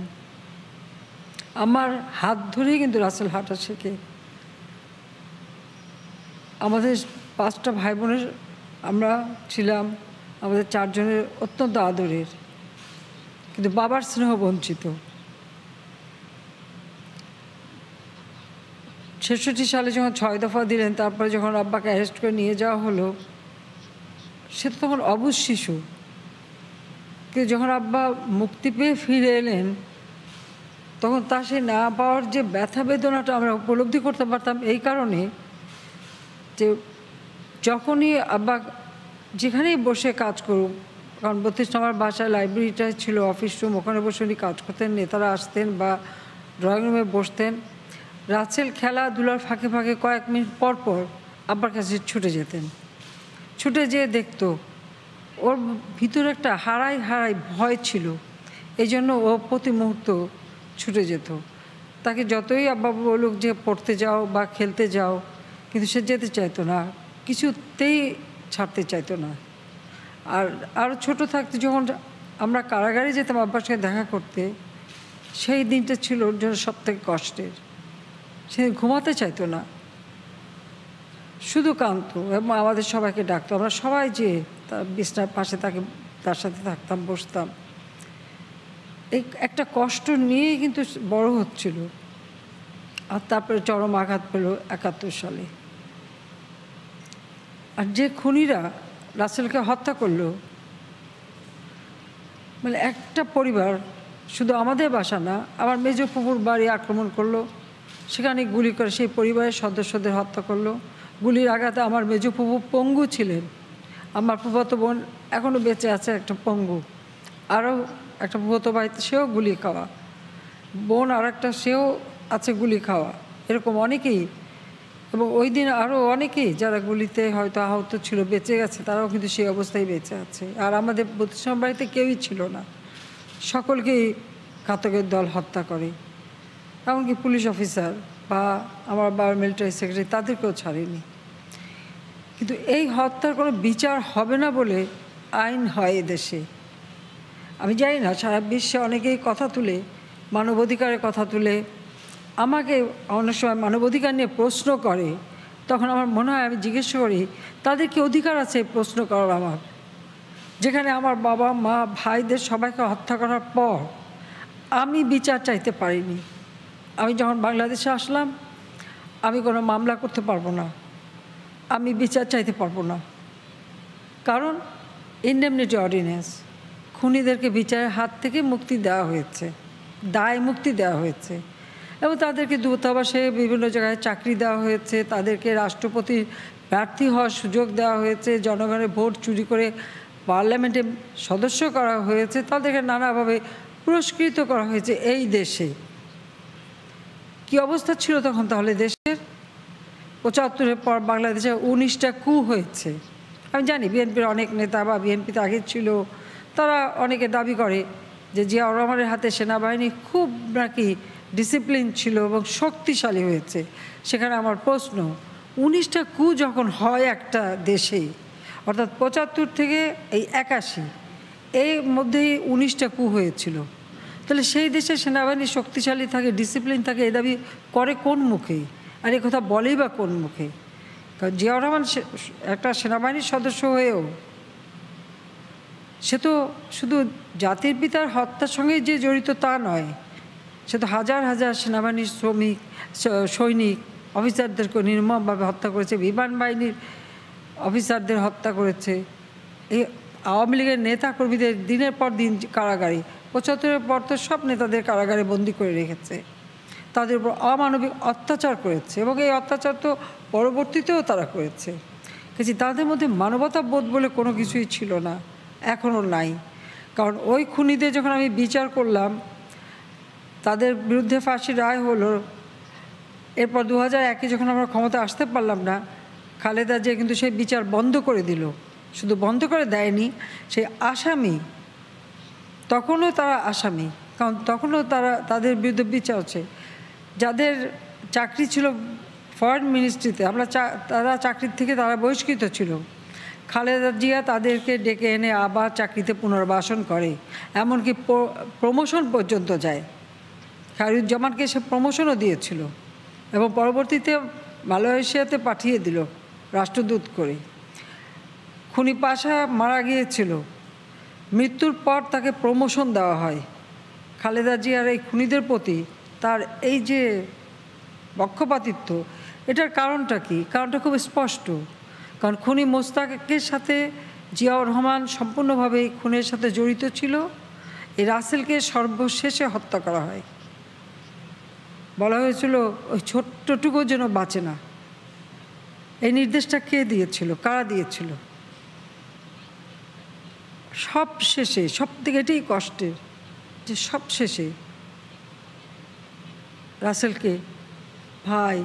আমার হাত ধরেই কিন্তু রাসেল হাঁটা শেখে। আমাদের 5টা ভাই বোনের আমরা ছিলাম, আমাদের 4 জনের অত্যন্ত আদরের, কিন্তু বাবার স্নেহ বঞ্চিত। 66 সালে যখন 6 দফা দিলেন, তারপরে যখন আব্বাকে অ্যারেস্ট করে নিয়ে যাওয়া হলো, সে তো তখন অবুঝ শিশু। কিন্তু যখন আব্বা মুক্তি পেয়ে ফিরে এলেন, তখন তার সেই না পাওয়ার যে ব্যথা বেদনাটা আমরা উপলব্ধি করতে পারতাম এই কারণে যে যখনই আব্বা যেখানেই বসে কাজ করুক, কারণ 32 নম্বর বাসায় লাইব্রেরিটা ছিল অফিস রুম, ওখানে বসে উনি কাজ করতেন, নেতারা আসতেন বা ড্রয়িং রুমে বসতেন। রাসেল খেলাধুলার ফাঁকে ফাঁকে কয়েক মিনিট পর পর আব্বার কাছে ছুটে যেতেন। ছুটে যেয়ে দেখতো ওর ভিতরে একটা হারাই ভয় ছিল, এই জন্য ও প্রতি মুহূর্ত ছুটে যেত। তাকে যতই আব্বা বলুক যে পড়তে যাও বা খেলতে যাও, কিন্তু সে যেতে চাইতো না, কিছুতেই ছাড়তে চাইতো না। আর আরও ছোটো থাকতে যখন আমরা কারাগারে যেতাম আব্বার সঙ্গে দেখা করতে, সেই দিনটা ছিল ওর জন্য সবথেকে কষ্টের। সে ঘুমাতে চাইতো না, শুধু কাঁদতো এবং আমাদের সবাইকে ডাকতো। আমরা সবাই যে তার বিছনার পাশে তাকে তার সাথে থাকতাম, বসতাম। এই একটা কষ্ট নিয়েই কিন্তু বড় হচ্ছিল। আর তারপরে চরম আঘাত পেল ৭১ সালে। আর যে খুনিরা রাসেলকে হত্যা করলো, মানে একটা পরিবার, শুধু আমাদের বাসা না, আমার মেজ ফুপুর বাড়ি আক্রমণ করলো, সেখানে গুলি করে সেই পরিবারের সদস্যদের হত্যা করলো। গুলির আঘাতে আমার মেজ ফুপু পঙ্গু ছিলেন। আমার ফুফাতো বোন এখনও বেঁচে আছে, একটা পঙ্গু। আরও একটা ফুফাতো ভাই, সেও গুলি খাওয়া। বোন আর একটা, সেও আছে গুলি খাওয়া। এরকম অনেকেই, এবং ওই দিন আরও অনেকেই যারা গুলিতে হয়তো আহত ছিল, বেঁচে গেছে, তারাও কিন্তু সেই অবস্থায় বেঁচে আছে। আর আমাদের প্রতিষ্ঠান বাড়িতে কেউই ছিল না, সকলকেই ঘাতকের দল হত্যা করে। এমনকি পুলিশ অফিসার বা আমার বাবার মিলিটারি সেক্রেটারি, তাদেরকেও ছাড়েনি। কিন্তু এই হত্যার কোনো বিচার হবে না বলে আইন হয় এদেশে। আমি জানি না, সারা বিশ্বে অনেকেই কথা তুলে, মানবাধিকারের কথা তুলে, আমাকে অনেক সময় মানবাধিকার নিয়ে প্রশ্ন করে। তখন আমার মনে হয়, আমি জিজ্ঞেস করি, তাদের কি অধিকার আছে প্রশ্ন করার আমার? যেখানে আমার বাবা মা ভাইদের সবাইকে হত্যা করার পর আমি বিচার চাইতে পারিনি। আমি যখন বাংলাদেশে আসলাম, আমি কোনো মামলা করতে পারবো না, আমি বিচার চাইতে পারবো না। কারণ ইনডেমনিটি অর্ডিন্যান্স, খুনিদেরকে বিচারের হাত থেকে মুক্তি দেওয়া হয়েছে, দায় মুক্তি দেওয়া হয়েছে, এবং তাদেরকে দূতাবাসে বিভিন্ন জায়গায় চাকরি দেওয়া হয়েছে, তাদেরকে রাষ্ট্রপতির প্রার্থী হওয়ার সুযোগ দেওয়া হয়েছে, জনগণের ভোট চুরি করে পার্লামেন্টে সদস্য করা হয়েছে, তাদেরকে নানাভাবে পুরস্কৃত করা হয়েছে। এই দেশে কি অবস্থা ছিল তখন তাহলে দেশের? ৭৫-এর পর বাংলাদেশে ১৯টা কু হয়েছে। আমি জানি বিএনপির অনেক নেতা বা বিএনপিতে আগে ছিল, তারা অনেকে দাবি করে যে জিয়াউর রহমানের হাতে সেনাবাহিনী খুব নাকি ডিসিপ্লিন ছিল এবং শক্তিশালী হয়েছে। সেখানে আমার প্রশ্ন, ১৯টা কু যখন হয় একটা দেশে, অর্থাৎ ৭৫ থেকে এই ৮১, এর মধ্যেই ১৯টা কু হয়েছিল, তাহলে সেই দেশে সেনাবাহিনী শক্তিশালী থাকে, ডিসিপ্লিন থাকে, এই দাবি করে কোন মুখে? আর এ কথা বলেই বা কোন মুখে? কারণ জিয়াউর রহমান একটা সেনাবাহিনীর সদস্য হয়েও সে তো শুধু জাতির পিতার হত্যার সঙ্গে যে জড়িত তা নয়, সে তো হাজার হাজার সেনাবাহিনীর সৈনিক অফিসারদেরকে নির্মমভাবে হত্যা করেছে, বিমান বাহিনীর অফিসারদের হত্যা করেছে। এই আওয়ামী লীগের নেতা কর্মীদের দিনের পর দিন কারাগারে, ৭৫-এর পর তো সব নেতাদের কারাগারে বন্দি করে রেখেছে, তাদের উপর অমানবিক অত্যাচার করেছে, এবং এই অত্যাচার তো পরবর্তীতেও তারা করেছে। কিন্তু তাদের মধ্যে মানবতা বোধ বলে কোনো কিছুই ছিল না, এখনও নাই। কারণ ওই খুনিদের যখন আমি বিচার করলাম, তাদের বিরুদ্ধে ফাঁসির রায় হলো, এরপর ২০০১-এ যখন আমরা ক্ষমতা আসতে পারলাম না, খালেদা জিয়া কিন্তু সেই বিচার বন্ধ করে দিল। শুধু বন্ধ করে দেয়নি, সেই আসামি, তখনও তারা আসামি, কারণ তখনও তাদের বিরুদ্ধে বিচার হচ্ছে। যাদের চাকরি ছিল ফরেন মিনিস্ট্রিতে, তারা চাকরির থেকে তারা বহিষ্কৃত ছিল, খালেদা জিয়া তাদেরকে ডেকে এনে আবার চাকরিতে পুনর্বাসন করে, এমনকি প্রমোশন পর্যন্ত যায়। খায়রুজ্জামানকে সে প্রমোশনও দিয়েছিল এবং পরবর্তীতে মালয়েশিয়াতে পাঠিয়ে দিল রাষ্ট্রদূত করে। খুনি পাশা মারা গিয়েছিল, মৃত্যুর পর তাকে প্রমোশন দেওয়া হয়। খালেদা জিয়ার এই খুনিদের প্রতি তার এই যে পক্ষপাতিত্ব, এটার কারণটা কি? কারণটা খুব স্পষ্ট। কারণ খুনি মোস্তাকের সাথে জিয়াউর রহমান সম্পূর্ণভাবে এই খুনের সাথে জড়িত ছিল। এই রাসেলকে সর্বশেষে হত্যা করা হয়। বলা হয়েছিল ওই ছোট্টটুকু যেন বাঁচে না। এই নির্দেশটা কে দিয়েছিল, কারা দিয়েছিল? সব শেষে, সব থেকে এটাই কষ্টের, যে সব শেষে রাসেলকে ভাই,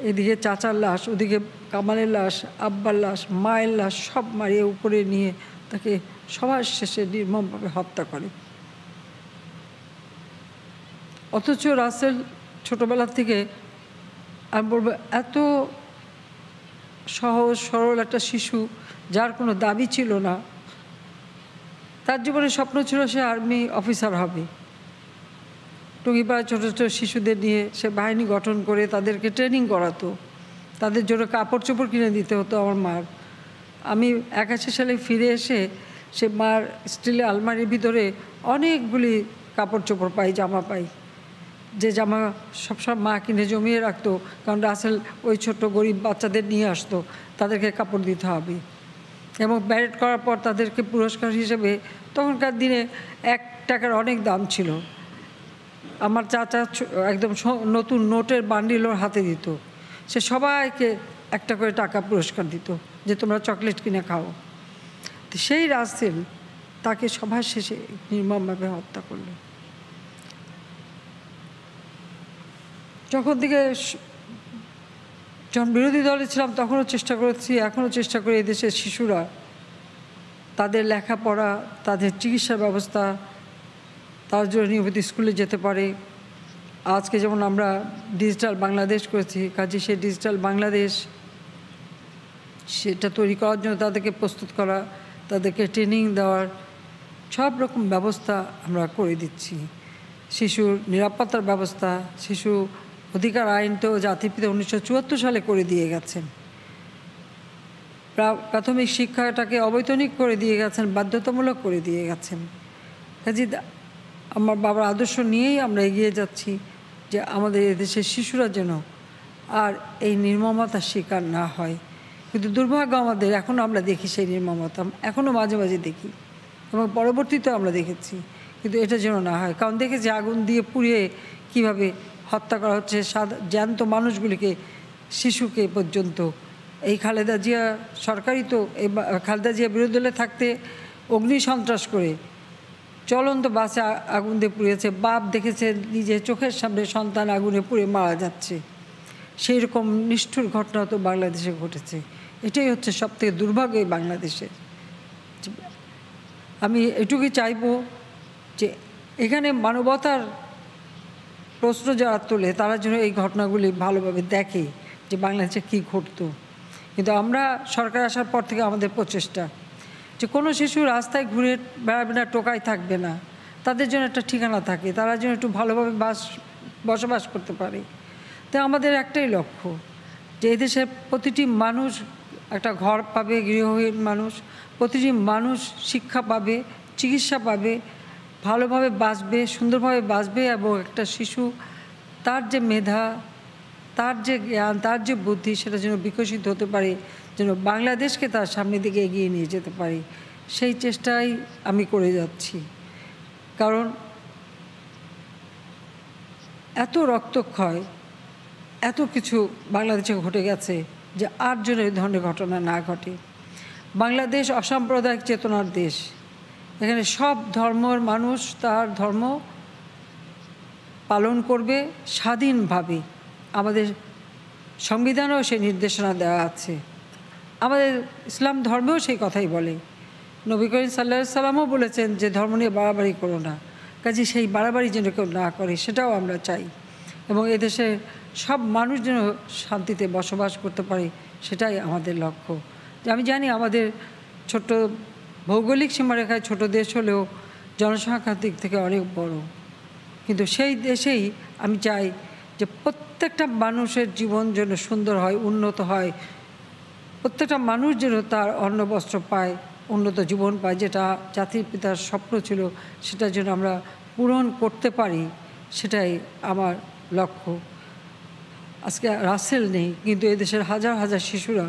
এদিকে চাচার লাশ, ওদিকে কামালের লাশ, আব্বার লাশ, মায়ের লাশ সব মারিয়ে উপরে নিয়ে তাকে সবার শেষে নির্মমভাবে হত্যা করে। অথচ রাসেল ছোটোবেলা থেকে, আমি বলবো, এত সহজ সরল একটা শিশু, যার কোনো দাবি ছিল না। তার জীবনে স্বপ্ন ছিল সে আর্মি অফিসার হবে। টুঙ্গিপাড়ায় ছোটো ছোটো শিশুদের নিয়ে সে বাহিনী গঠন করে তাদেরকে ট্রেনিং করাতো, তাদের জন্য কাপড় চোপড় কিনে দিতে হতো আমার মার। আমি ৮১ সালে ফিরে এসে সে মার স্টিলের আলমারির ভিতরে অনেকগুলি কাপড় চোপড় পাই, জামা পাই, যে জামা সবসময় মা কিনে জমিয়ে রাখতো, কারণ রাসেল ওই ছোট্ট গরিব বাচ্চাদের নিয়ে আসতো, তাদেরকে কাপড় দিতে হবে। এবং ব্যারেট করার পর তাদেরকে পুরস্কার হিসেবে তখনকার দিনে 1 টাকার অনেক দাম ছিল। আমার চাচা একদম নতুন নোটের বান্ডিল ওর হাতে দিত, সে সবাইকে 1 করে টাকা পুরস্কার দিত যে তোমরা চকলেট কিনে খাও। তো সেই রাসেল তাকে সবার শেষে নির্মমভাবে হত্যা করল। যখন থেকে যখন বিরোধী দলে ছিলাম তখনও চেষ্টা করেছি, এখনও চেষ্টা করি এদেশের শিশুরা তাদের লেখাপড়া, তাদের চিকিৎসা ব্যবস্থা, তার জন্য নিয়মিত স্কুলে যেতে পারে। আজকে যেমন আমরা ডিজিটাল বাংলাদেশ করেছি, কাজে সেই ডিজিটাল বাংলাদেশ সেটা তৈরি করার জন্য তাদেরকে প্রস্তুত করা, তাদেরকে ট্রেনিং দেওয়ার সব রকম ব্যবস্থা আমরা করে দিচ্ছি। শিশুর নিরাপত্তার ব্যবস্থা, শিশু অধিকার আইন তো জাতির পিতা 1974 সালে করে দিয়ে গেছেন। প্রাথমিক শিক্ষাটাকে অবৈতনিক করে দিয়ে গেছেন, বাধ্যতামূলক করে দিয়ে গেছেন। কাজে আমার বাবার আদর্শ নিয়েই আমরা এগিয়ে যাচ্ছি যে আমাদের এদেশের শিশুরা যেন আর এই নির্মমতার শিকার না হয়। কিন্তু দুর্ভাগ্য আমাদের, এখনও আমরা দেখি সেই নির্মমতা, এখনও মাঝে মাঝে দেখি এবং পরবর্তীতেও আমরা দেখেছি, কিন্তু এটা যেন না হয়। কারণ দেখেছি আগুন দিয়ে পুড়িয়ে কিভাবে হত্যা করা হচ্ছে জ্যান্ত মানুষগুলিকে, শিশুকে পর্যন্ত। এই খালেদা জিয়া সরকারই তো এই খালেদা জিয়া বিরোধী দলে থাকতে অগ্নি সন্ত্রাস করে চলন্ত বাসে আগুন দিয়ে পুড়িয়েছে। বাপ দেখেছে নিজের চোখের সামনে সন্তান আগুনে পুড়ে মারা যাচ্ছে। সেই রকম নিষ্ঠুর ঘটনা তো বাংলাদেশে ঘটেছে। এটাই হচ্ছে সবথেকে দুর্ভাগ্য এই বাংলাদেশের। আমি এটুকুই চাইব যে এখানে মানবতার প্রশ্ন যারা তোলে তারা যেন এই ঘটনাগুলি ভালোভাবে দেখে যে বাংলাদেশে কী ঘটতো। কিন্তু আমরা সরকার আসার পর থেকে আমাদের প্রচেষ্টা যে কোনো শিশু রাস্তায় ঘুরে বেড়াবে না, টোকাই থাকবে না, তাদের জন্য একটা ঠিকানা থাকে, তারা যেন একটু ভালোভাবে বসবাস করতে পারে। তাই আমাদের একটাই লক্ষ্য যে এদেশের প্রতিটি মানুষ একটা ঘর পাবে, গৃহহীন মানুষ, প্রতিটি মানুষ শিক্ষা পাবে, চিকিৎসা পাবে, ভালোভাবে বাঁচবে, সুন্দরভাবে বাঁচবে। এবং একটা শিশু তার যে মেধা, তার যে জ্ঞান, তার যে বুদ্ধি, সেটা যেন বিকশিত হতে পারে, যেন বাংলাদেশকে তার সামনের দিকে এগিয়ে নিয়ে যেতে পারে, সেই চেষ্টাই আমি করে যাচ্ছি। কারণ এত রক্তক্ষয়, এত কিছু বাংলাদেশে ঘটে গেছে যে আর যেন এই ধরনের ঘটনা না ঘটে। বাংলাদেশ অসাম্প্রদায়িক চেতনার দেশ, এখানে সব ধর্মের মানুষ তার ধর্ম পালন করবে স্বাধীনভাবে। আমাদের সংবিধানেও সেই নির্দেশনা দেওয়া আছে, আমাদের ইসলাম ধর্মেও সেই কথাই বলে। নবী করিম সাল্লাল্লাহু আলাইহি সাল্লামও বলেছেন যে ধর্ম নিয়ে বাড়াবাড়ি করো না। কাজে সেই বাড়াবাড়ি যেন কেউ না করে সেটাও আমরা চাই। এবং এদেশে সব মানুষ যেন শান্তিতে বসবাস করতে পারে, সেটাই আমাদের লক্ষ্য। যে আমি জানি আমাদের ছোট্ট ভৌগোলিক সীমারেখায় ছোট দেশ হলেও জনসংখ্যার দিক থেকে অনেক বড়, কিন্তু সেই দেশেই আমি চাই যে প্রত্যেকটা মানুষের জীবন যেন সুন্দর হয়, উন্নত হয়, প্রত্যেকটা মানুষ যেন তার অন্ন বস্ত্র পায়, উন্নত জীবন পায়, যেটা জাতির পিতার স্বপ্ন ছিল সেটা যেন আমরা পূরণ করতে পারি, সেটাই আমার লক্ষ্য। আজকে রাসেল নেই, কিন্তু এদেশের হাজার হাজার শিশুরা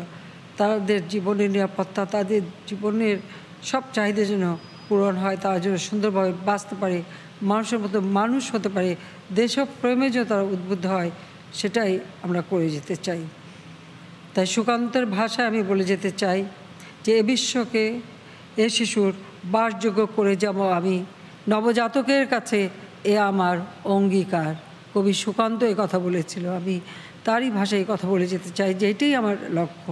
তাদের জীবনের নিরাপত্তা, তাদের জীবনের সব চাহিদা যেন পূরণ হয়, তারা যেন সুন্দরভাবে বাঁচতে পারে, মানুষের মতো মানুষ হতে পারে, দেশপ্রেমে যেন তারা উদ্বুদ্ধ হয়, সেটাই আমরা করে যেতে চাই। তাই সুকান্তের ভাষায় আমি বলে যেতে চাই যে এ বিশ্বকে এ শিশুর বাসযোগ্য করে যাব আমি, নবজাতকের কাছে এ আমার অঙ্গীকার। কবি সুকান্ত এই কথা বলেছিল, আমি তারই ভাষায় এই কথা বলে যেতে চাই যে এটাই আমার লক্ষ্য।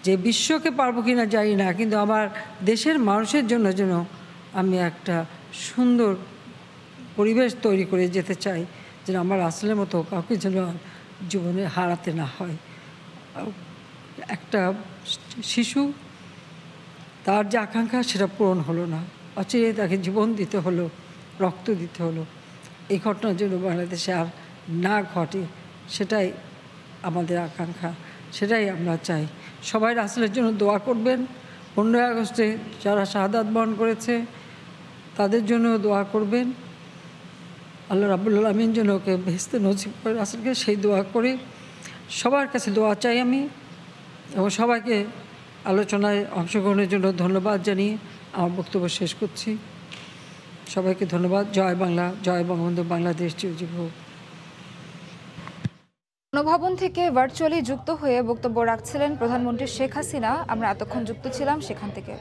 যে বিশ্বকে পারবো কি না জানি না, কিন্তু আমার দেশের মানুষের জন্য যেন আমি একটা সুন্দর পরিবেশ তৈরি করে যেতে চাই, যেন আমার আসলের মতো কাউকে যেন জীবনে হারাতে না হয়। একটা শিশু তার যে আকাঙ্ক্ষা সেটা পূরণ হলো না, অচিরেই তাকে জীবন দিতে হলো, রক্ত দিতে হলো। এই ঘটনার জন্য বাংলাদেশে আর না ঘটে, সেটাই আমাদের আকাঙ্ক্ষা, সেটাই আমরা চাই। সবাই রাসেলের জন্য দোয়া করবেন, 15 আগস্টে যারা শাহাদাত বরণ করেছে তাদের জন্য দোয়া করবেন। আল্লাহ রাব্বুল আলামিন যেন ওকে বেহেশতে নসিব করে রাসূলকে সেই দোয়া করে সবার কাছে দোয়া চাই আমি, এবং সবাইকে আলোচনায় অংশগ্রহণের জন্য ধন্যবাদ জানিয়ে আমার বক্তব্য শেষ করছি। সবাইকে ধন্যবাদ। জয় বাংলা, জয় বঙ্গবন্ধু, বাংলাদেশ চিরজীবী হোক। গণভবন থেকে ভার্চুয়ালি যুক্ত হয়ে বক্তব্য রাখছিলেন প্রধানমন্ত্রী শেখ হাসিনা। আমরা এতক্ষণ যুক্ত ছিলাম সেখান থেকে।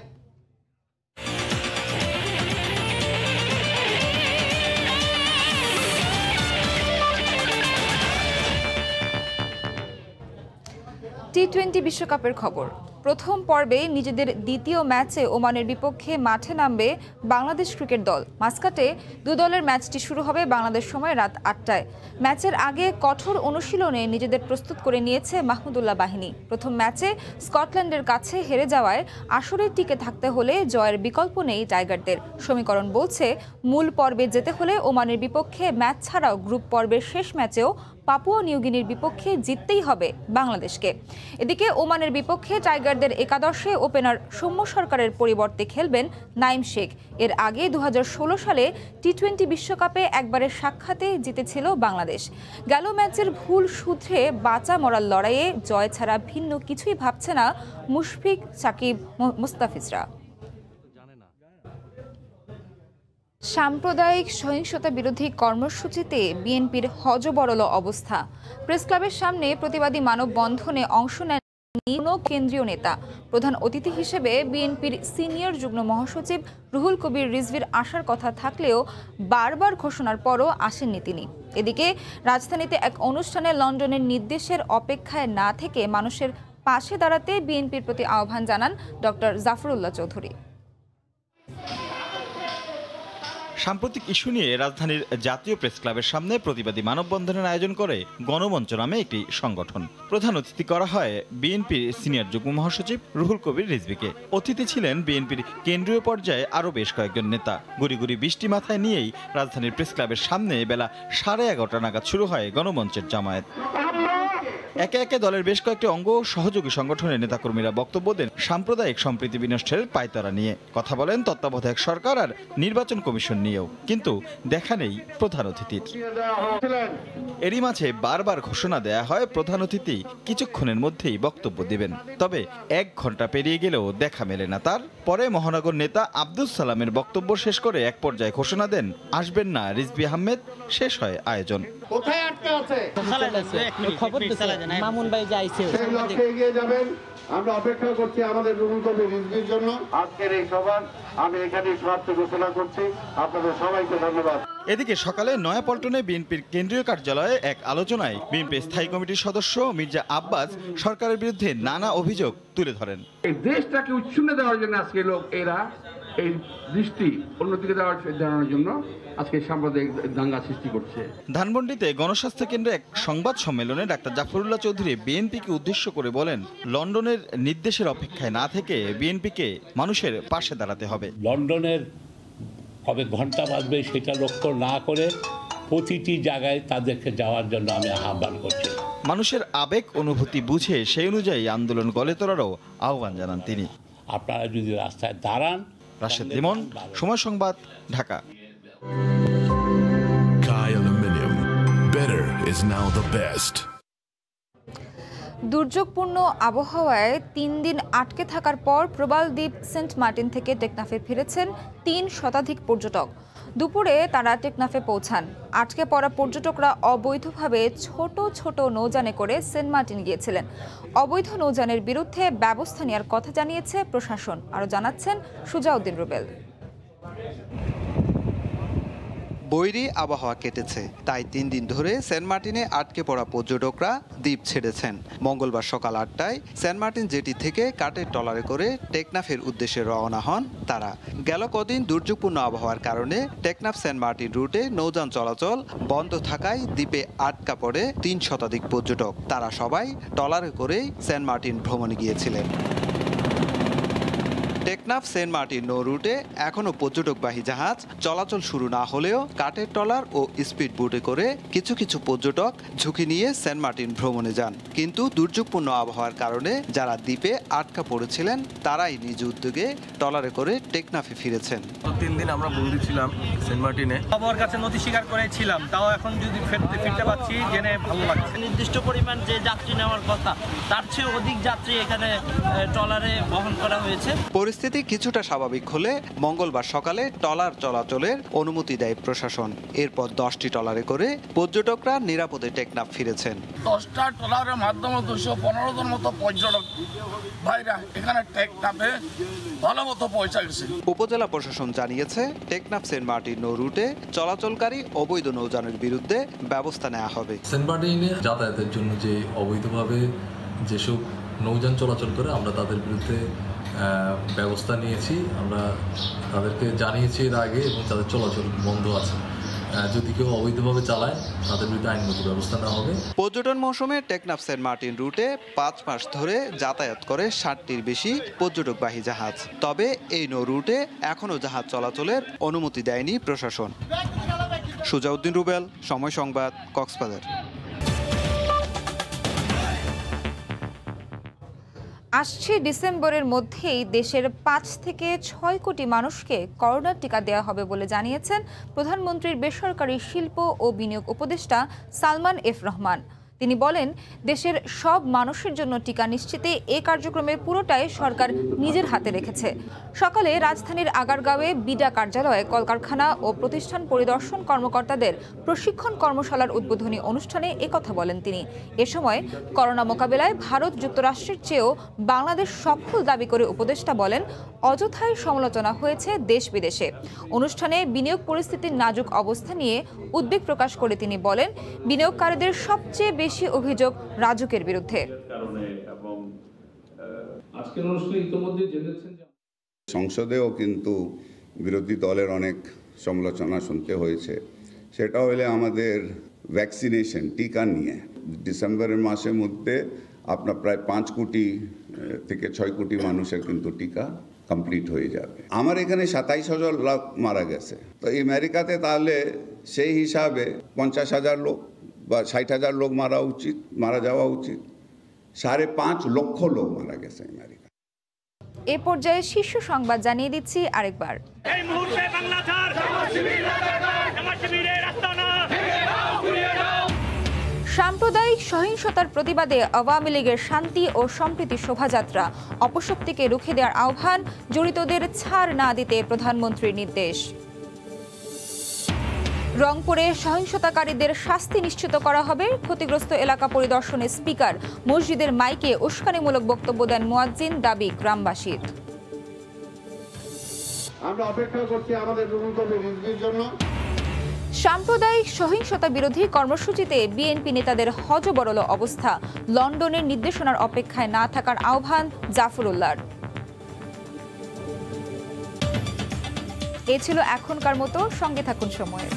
টি-20 বিশ্বকাপের খবর। প্রথম পর্বে নিজেদের দ্বিতীয় ম্যাচে ওমানের বিপক্ষে মাঠে নামবে বাংলাদেশ ক্রিকেট দল। মাস্কাটে দু দলের ম্যাচটি শুরু হবে বাংলাদেশ সময় রাত 8টায়। ম্যাচের আগে কঠোর অনুশীলনে নিজেদের প্রস্তুত করে নিয়েছে মাহমুদুল্লাহ বাহিনী। প্রথম ম্যাচে স্কটল্যান্ডের কাছে হেরে যাওয়ায় আসরে টিকে থাকতে হলে জয়ের বিকল্প নেই টাইগারদের। সমীকরণ বলছে মূল পর্বে যেতে হলে ওমানের বিপক্ষে ম্যাচ ছাড়াও গ্রুপ পর্বের শেষ ম্যাচেও পাপুয়া নিউগিনির বিপক্ষে জিততেই হবে বাংলাদেশকে। এদিকে ওমানের বিপক্ষে টাইগারদের একাদশে ওপেনার সৌম্য সরকারের পরিবর্তে খেলবেন নাইম শেখ। এর আগে 2016 সালে টি-20 বিশ্বকাপে একবারের সাক্ষাতে জিতেছিল বাংলাদেশ। গেল ম্যাচের ভুল শুধরে বাঁচা মরার লড়াইয়ে জয় ছাড়া ভিন্ন কিছুই ভাবছে না মুশফিক, সাকিব, মুস্তাফিজরা। সাম্প্রদায়িক সহিংসতা বিরোধী কর্মসূচিতে বিএনপির হযবরল অবস্থা। প্রেসক্লাবের সামনে প্রতিবাদী মানববন্ধনে অংশ নেন কেন্দ্রীয় নেতা। প্রধান অতিথি হিসেবে বিএনপির সিনিয়র যুগ্ম মহাসচিব রুহুল কবির রিজভির আসার কথা থাকলেও বারবার ঘোষণার পরও আসেননি তিনি। এদিকে রাজধানীতে এক অনুষ্ঠানে লন্ডনের নির্দেশের অপেক্ষায় না থেকে মানুষের পাশে দাঁড়াতে বিএনপির প্রতি আহ্বান জানান ডক্টর জাফরুল্লাহ চৌধুরী। সাম্প্রতিক ইস্যু নিয়ে রাজধানীর জাতীয় প্রেস ক্লাবের সামনে প্রতিবাদী মানববন্ধনের আয়োজন করে গণমঞ্চ নামে একটি সংগঠন। প্রধান অতিথি করা হয় বিএনপির সিনিয়র যুগ্ম মহাসচিব রুহুল কবির রিজভিকে। অতিথি ছিলেন বিএনপির কেন্দ্রীয় পর্যায়ে আরও বেশ কয়েকজন নেতা। গুড়ি গুড়ি বৃষ্টি মাথায় নিয়েই রাজধানীর প্রেস ক্লাবের সামনে বেলা 11:30 নাগাদ শুরু হয় গণমঞ্চের জামায়াত। একে একে দলের বেশ কয়েকটি অঙ্গ সহযোগী সংগঠনের নেতাকর্মীরা বক্তব্য দেন সাম্প্রদায়িক সম্প্রীতি বিনষ্টের পায়তারা নিয়ে। কথা বলেন তত্ত্বাবধায়ক সরকার আর নির্বাচন কমিশন নিয়েও, কিন্তু দেখা নেই প্রধান অতিথির। এরই মাঝে বারবার ঘোষণা দেয়া হয় প্রধান অতিথি কিছুক্ষণের মধ্যেই বক্তব্য দিবেন, তবে 1 ঘন্টা পেরিয়ে গেলেও দেখা মেলে না তার। পরে মহানগর নেতা আব্দুল সালামের বক্তব্য শেষ করে এক পর্যায়ে ঘোষণা দেন আসবেন না রিজভী আহমেদ। শেষ হয় আয়োজন। কোথায় আটকে আছে খবর মামুন ভাই যাইছে, সেই লক্ষ্যে এগিয়ে যাবেন। আমরা অপেক্ষা করছি আমাদের রুহুল কবির রিজভির জন্য। আজকের এই সভা আমি এখানে সমাপ্তি ঘোষণা করছি। আপনাদের সবাইকে ধন্যবাদ। এদিকে সকালে নয়াপল্টনে বিএনপির কেন্দ্রীয় কার্যালয়ে এক আলোচনায় বিএনপি স্থায়ী কমিটির সদস্য মির্জা আব্বাস সরকারের বিরুদ্ধে নানা অভিযোগ তুলে ধরেন। এই দেশটাকে উচ্ছন্ন দেওয়ার জন্য আজকে এরা এই দৃষ্টি অন্যদিকে দেওয়ার জন্য আজকে সাম্প্রদায়িক দাঙ্গা সৃষ্টি করছে। ধানমন্ডিতে গণস্বাস্থ্য কেন্দ্রে এক সংবাদ সম্মেলনে ডাক্তার জাফরুল্লাহ চৌধুরী বিএনপিকে উদ্দেশ্য করে বলেন, লন্ডনের নির্দেশের অপেক্ষায় না থেকে বিএনপিকে মানুষের পাশে দাঁড়াতে হবে। লন্ডনের কবে ঘন্টা বাজবে সেটা লক্ষ্য না করে প্রতিটি জায়গায় তাদেরকে যাওয়ার জন্য আমি আহ্বান করছি। মানুষের আবেগ অনুভূতি বুঝে সেই অনুযায়ী আন্দোলন গড়ে তোলারও আহ্বান জানান তিনি। আপনারা যদি রাস্তায় দাঁড়ান। রাশেদ লিমন, সময় সংবাদ, Dhaka. Kai Aluminium. Better is now the best. দুর্যোগপূর্ণ আবহাওয়ায় 3 দিন আটকে থাকার পর প্রবাল দ্বীপ সেন্ট মার্টিন থেকে টেকনাফে ফিরেছেন 3 শতাধিক পর্যটক। দুপুরে তারা টেকনাফে পৌঁছান। আটকে পড়া পর্যটকরা অবৈধভাবে ছোট ছোট নৌযানে করে সেন্ট মার্টিন গিয়েছিলেন। অবৈধ নৌযানের বিরুদ্ধে ব্যবস্থা নেওয়ার কথা জানিয়েছে প্রশাসন। আরও জানাচ্ছেন সুজাউদ্দিন রুবেল। বৈরী আবহাওয়া কেটেছে, তাই 3 দিন ধরে সেন্ট মার্টিনে আটকে পড়া পর্যটকরা দ্বীপ ছেড়েছেন। মঙ্গলবার সকাল 8টায় সেন্ট মার্টিন জেটি থেকে কাঠের ট্রলারে করে টেকনাফের উদ্দেশ্যে রওনা হন তারা। গেল কদিন দুর্যোগপূর্ণ আবহাওয়ার কারণে টেকনাফ সেন্ট মার্টিন রুটে নৌযান চলাচল বন্ধ থাকায় দ্বীপে আটকা পড়ে 3 শতাধিক পর্যটক। তারা সবাই ট্রলারে করেই সেন্ট মার্টিন ভ্রমণে গিয়েছিলেন। টেকনাফ সেন্ট মার্টিন নৌ রুটে এখনও পর্যটকবাহী জাহাজ চলাচল শুরু না হলেও কাঠের ট্রলার ও স্পিড বোটে করে কিছু কিছু পর্যটক ঝুঁকি নিয়ে সেন্ট মার্টিন ভ্রমণে যান। কিন্তু দুর্যোগপূর্ণ আবহাওয়ার কারণে যারা দ্বীপে আটকা পড়েছিলেন তারাই নিজ উদ্যোগে ট্রলারে করে টেকনাফে ফিরেছেন। 3 দিন আমরা বন্দী ছিলাম সেন্ট মার্টিনে। আবহাওয়ার কাছে নথি স্বীকার করেছিলাম, তাও এখন যদি ফিরতে পারছি জেনে ভালো লাগছে। নির্দিষ্ট পরিমাণ যে যাত্রী নেওয়ার কথা তার চেয়ে অধিক যাত্রী এখানে ট্রলারে বহন করা হয়েছে। পরিস্থিতি কিছুটা স্বাভাবিক হলে মঙ্গলবার সকালে ট্রলার চলাচলের অনুমতি দেয় প্রশাসন। এরপর 10টি ট্রলারে করে পর্যটকরা নিরাপদে টেকনাফ ফিরেছেন। 10টা ট্রলারের মাধ্যমে 215 জন মতো পর্যটক ভাইরা এখানে টেকনাফে ভালো মতো পৌঁছে গেছে। উপজেলা প্রশাসন জানিয়েছে টেকনাফ সেন্ট মার্টিন নৌ রুটে চলাচলকারী অবৈধ নৌযানের বিরুদ্ধে ব্যবস্থা নেওয়া হবে। সেন্ট মার্টিনে যাতায়াতের জন্য যে অবৈধভাবে যেসব নৌযান চলাচল করে আমরা তাদের বিরুদ্ধে ব্যবস্থা নিয়েছি। আমরা তাদেরকে জানিয়েছি এর আগে এবং তাদের চলাচল বন্ধ আছে। যদি কেউ অবৈধভাবে চালায় তাদের বিরুদ্ধে আইনগত ব্যবস্থা নেওয়া হবে। পর্যটন মৌসুমে টেকনাফ সেন্ট মার্টিন রুটে 5 মাস ধরে যাতায়াত করে 60টির বেশি পর্যটকবাহী জাহাজ। তবে এই নৌ রুটে এখনও জাহাজ চলাচলের অনুমতি দেয়নি প্রশাসন। সুজাউদ্দিন রুবেল, সময় সংবাদ, কক্সবাজার। আসছে ডিসেম্বরের মধ্যেই দেশের 5 থেকে 6 কোটি মানুষকে করোনার টিকা দেওয়া হবে বলে জানিয়েছেন প্রধানমন্ত্রীর বেসরকারি শিল্প ও বিনিয়োগ উপদেষ্টা সালমান এফ রহমান। তিনি বলেন, দেশের সব মানুষের জন্য টিকা নিশ্চিতে এই কার্যক্রমের পুরোটাই সরকার নিজের হাতে রেখেছে। সকালে রাজধানীর আগারগাঁওয়ে বিডা কার্যালয়ে কলকারখানা ও প্রতিষ্ঠান পরিদর্শন কর্মকর্তাদের প্রশিক্ষণ কর্মশালার উদ্বোধনী অনুষ্ঠানে একথা বলেন তিনি। এ সময় করোনা মোকাবেলায় ভারত যুক্তরাষ্ট্রের চেয়েও বাংলাদেশ সফল দাবি করে উপদেষ্টা বলেন, অযথাই সমালোচনা হয়েছে দেশ বিদেশে। অনুষ্ঠানে বিনিয়োগ পরিস্থিতির নাজুক অবস্থা নিয়ে উদ্বেগ প্রকাশ করে তিনি বলেন, বিনিয়োগকারীদের সবচেয়ে বেশি অভিযোগ রাজুকের বিরুদ্ধে। সংসদেও কিন্তু বিরোধী দলের অনেক সমালোচনা শুনতে হয়েছে। সেটা হলে আমাদের ভ্যাকসিনেশন টিকা নিয়ে ডিসেম্বরের মাসের মধ্যে আপনার প্রায় 5 কোটি থেকে 6 কোটি মানুষের কিন্তু টিকা কমপ্লিট হয়ে যাবে। আমার এখানে 27,000 লোক মারা গেছে, তো আমেরিকাতে তাহলে সেই হিসাবে 50,000 লোক বা 60,000 লোক মারা যাওয়া উচিত। 5.5 লক্ষ লোক মারা গেছে আমেরিকা। এ পর্যায়ে শীর্ষ সংবাদ জানিয়ে দিচ্ছি আরেকবার। সাম্প্রদায়িক সহিংসতার প্রতিবাদে আওয়ামী লীগের শান্তি ও সম্প্রীতি শোভাযাত্রা অপশক্তিকে রুখে দেওয়ার আহ্বান, জড়িতদের ছাড় না দিতে প্রধানমন্ত্রীর নির্দেশ। রংপুরে সহিংসতাকারীদের শাস্তি নিশ্চিত করা হবে, ক্ষতিগ্রস্ত এলাকা পরিদর্শনে স্পিকার। মসজিদের মাইকে উস্কানিমূলক বক্তব্য দেন মুয়াজ্জিন, দাবি গ্রামবাসীর। আমরা অপেক্ষা করছি আমাদের ন্যূনতম রিজিকের জন্য। সাম্প্রদায়িক সহিংসতা বিরোধী কর্মসূচিতে বিএনপি নেতাদের হযবরল অবস্থা, লন্ডনের নির্দেশনার অপেক্ষায় না থাকার আহ্বান জাফরুল্লাহর। এ ছিল এখনকার মতো, সঙ্গে থাকুন সময়ের।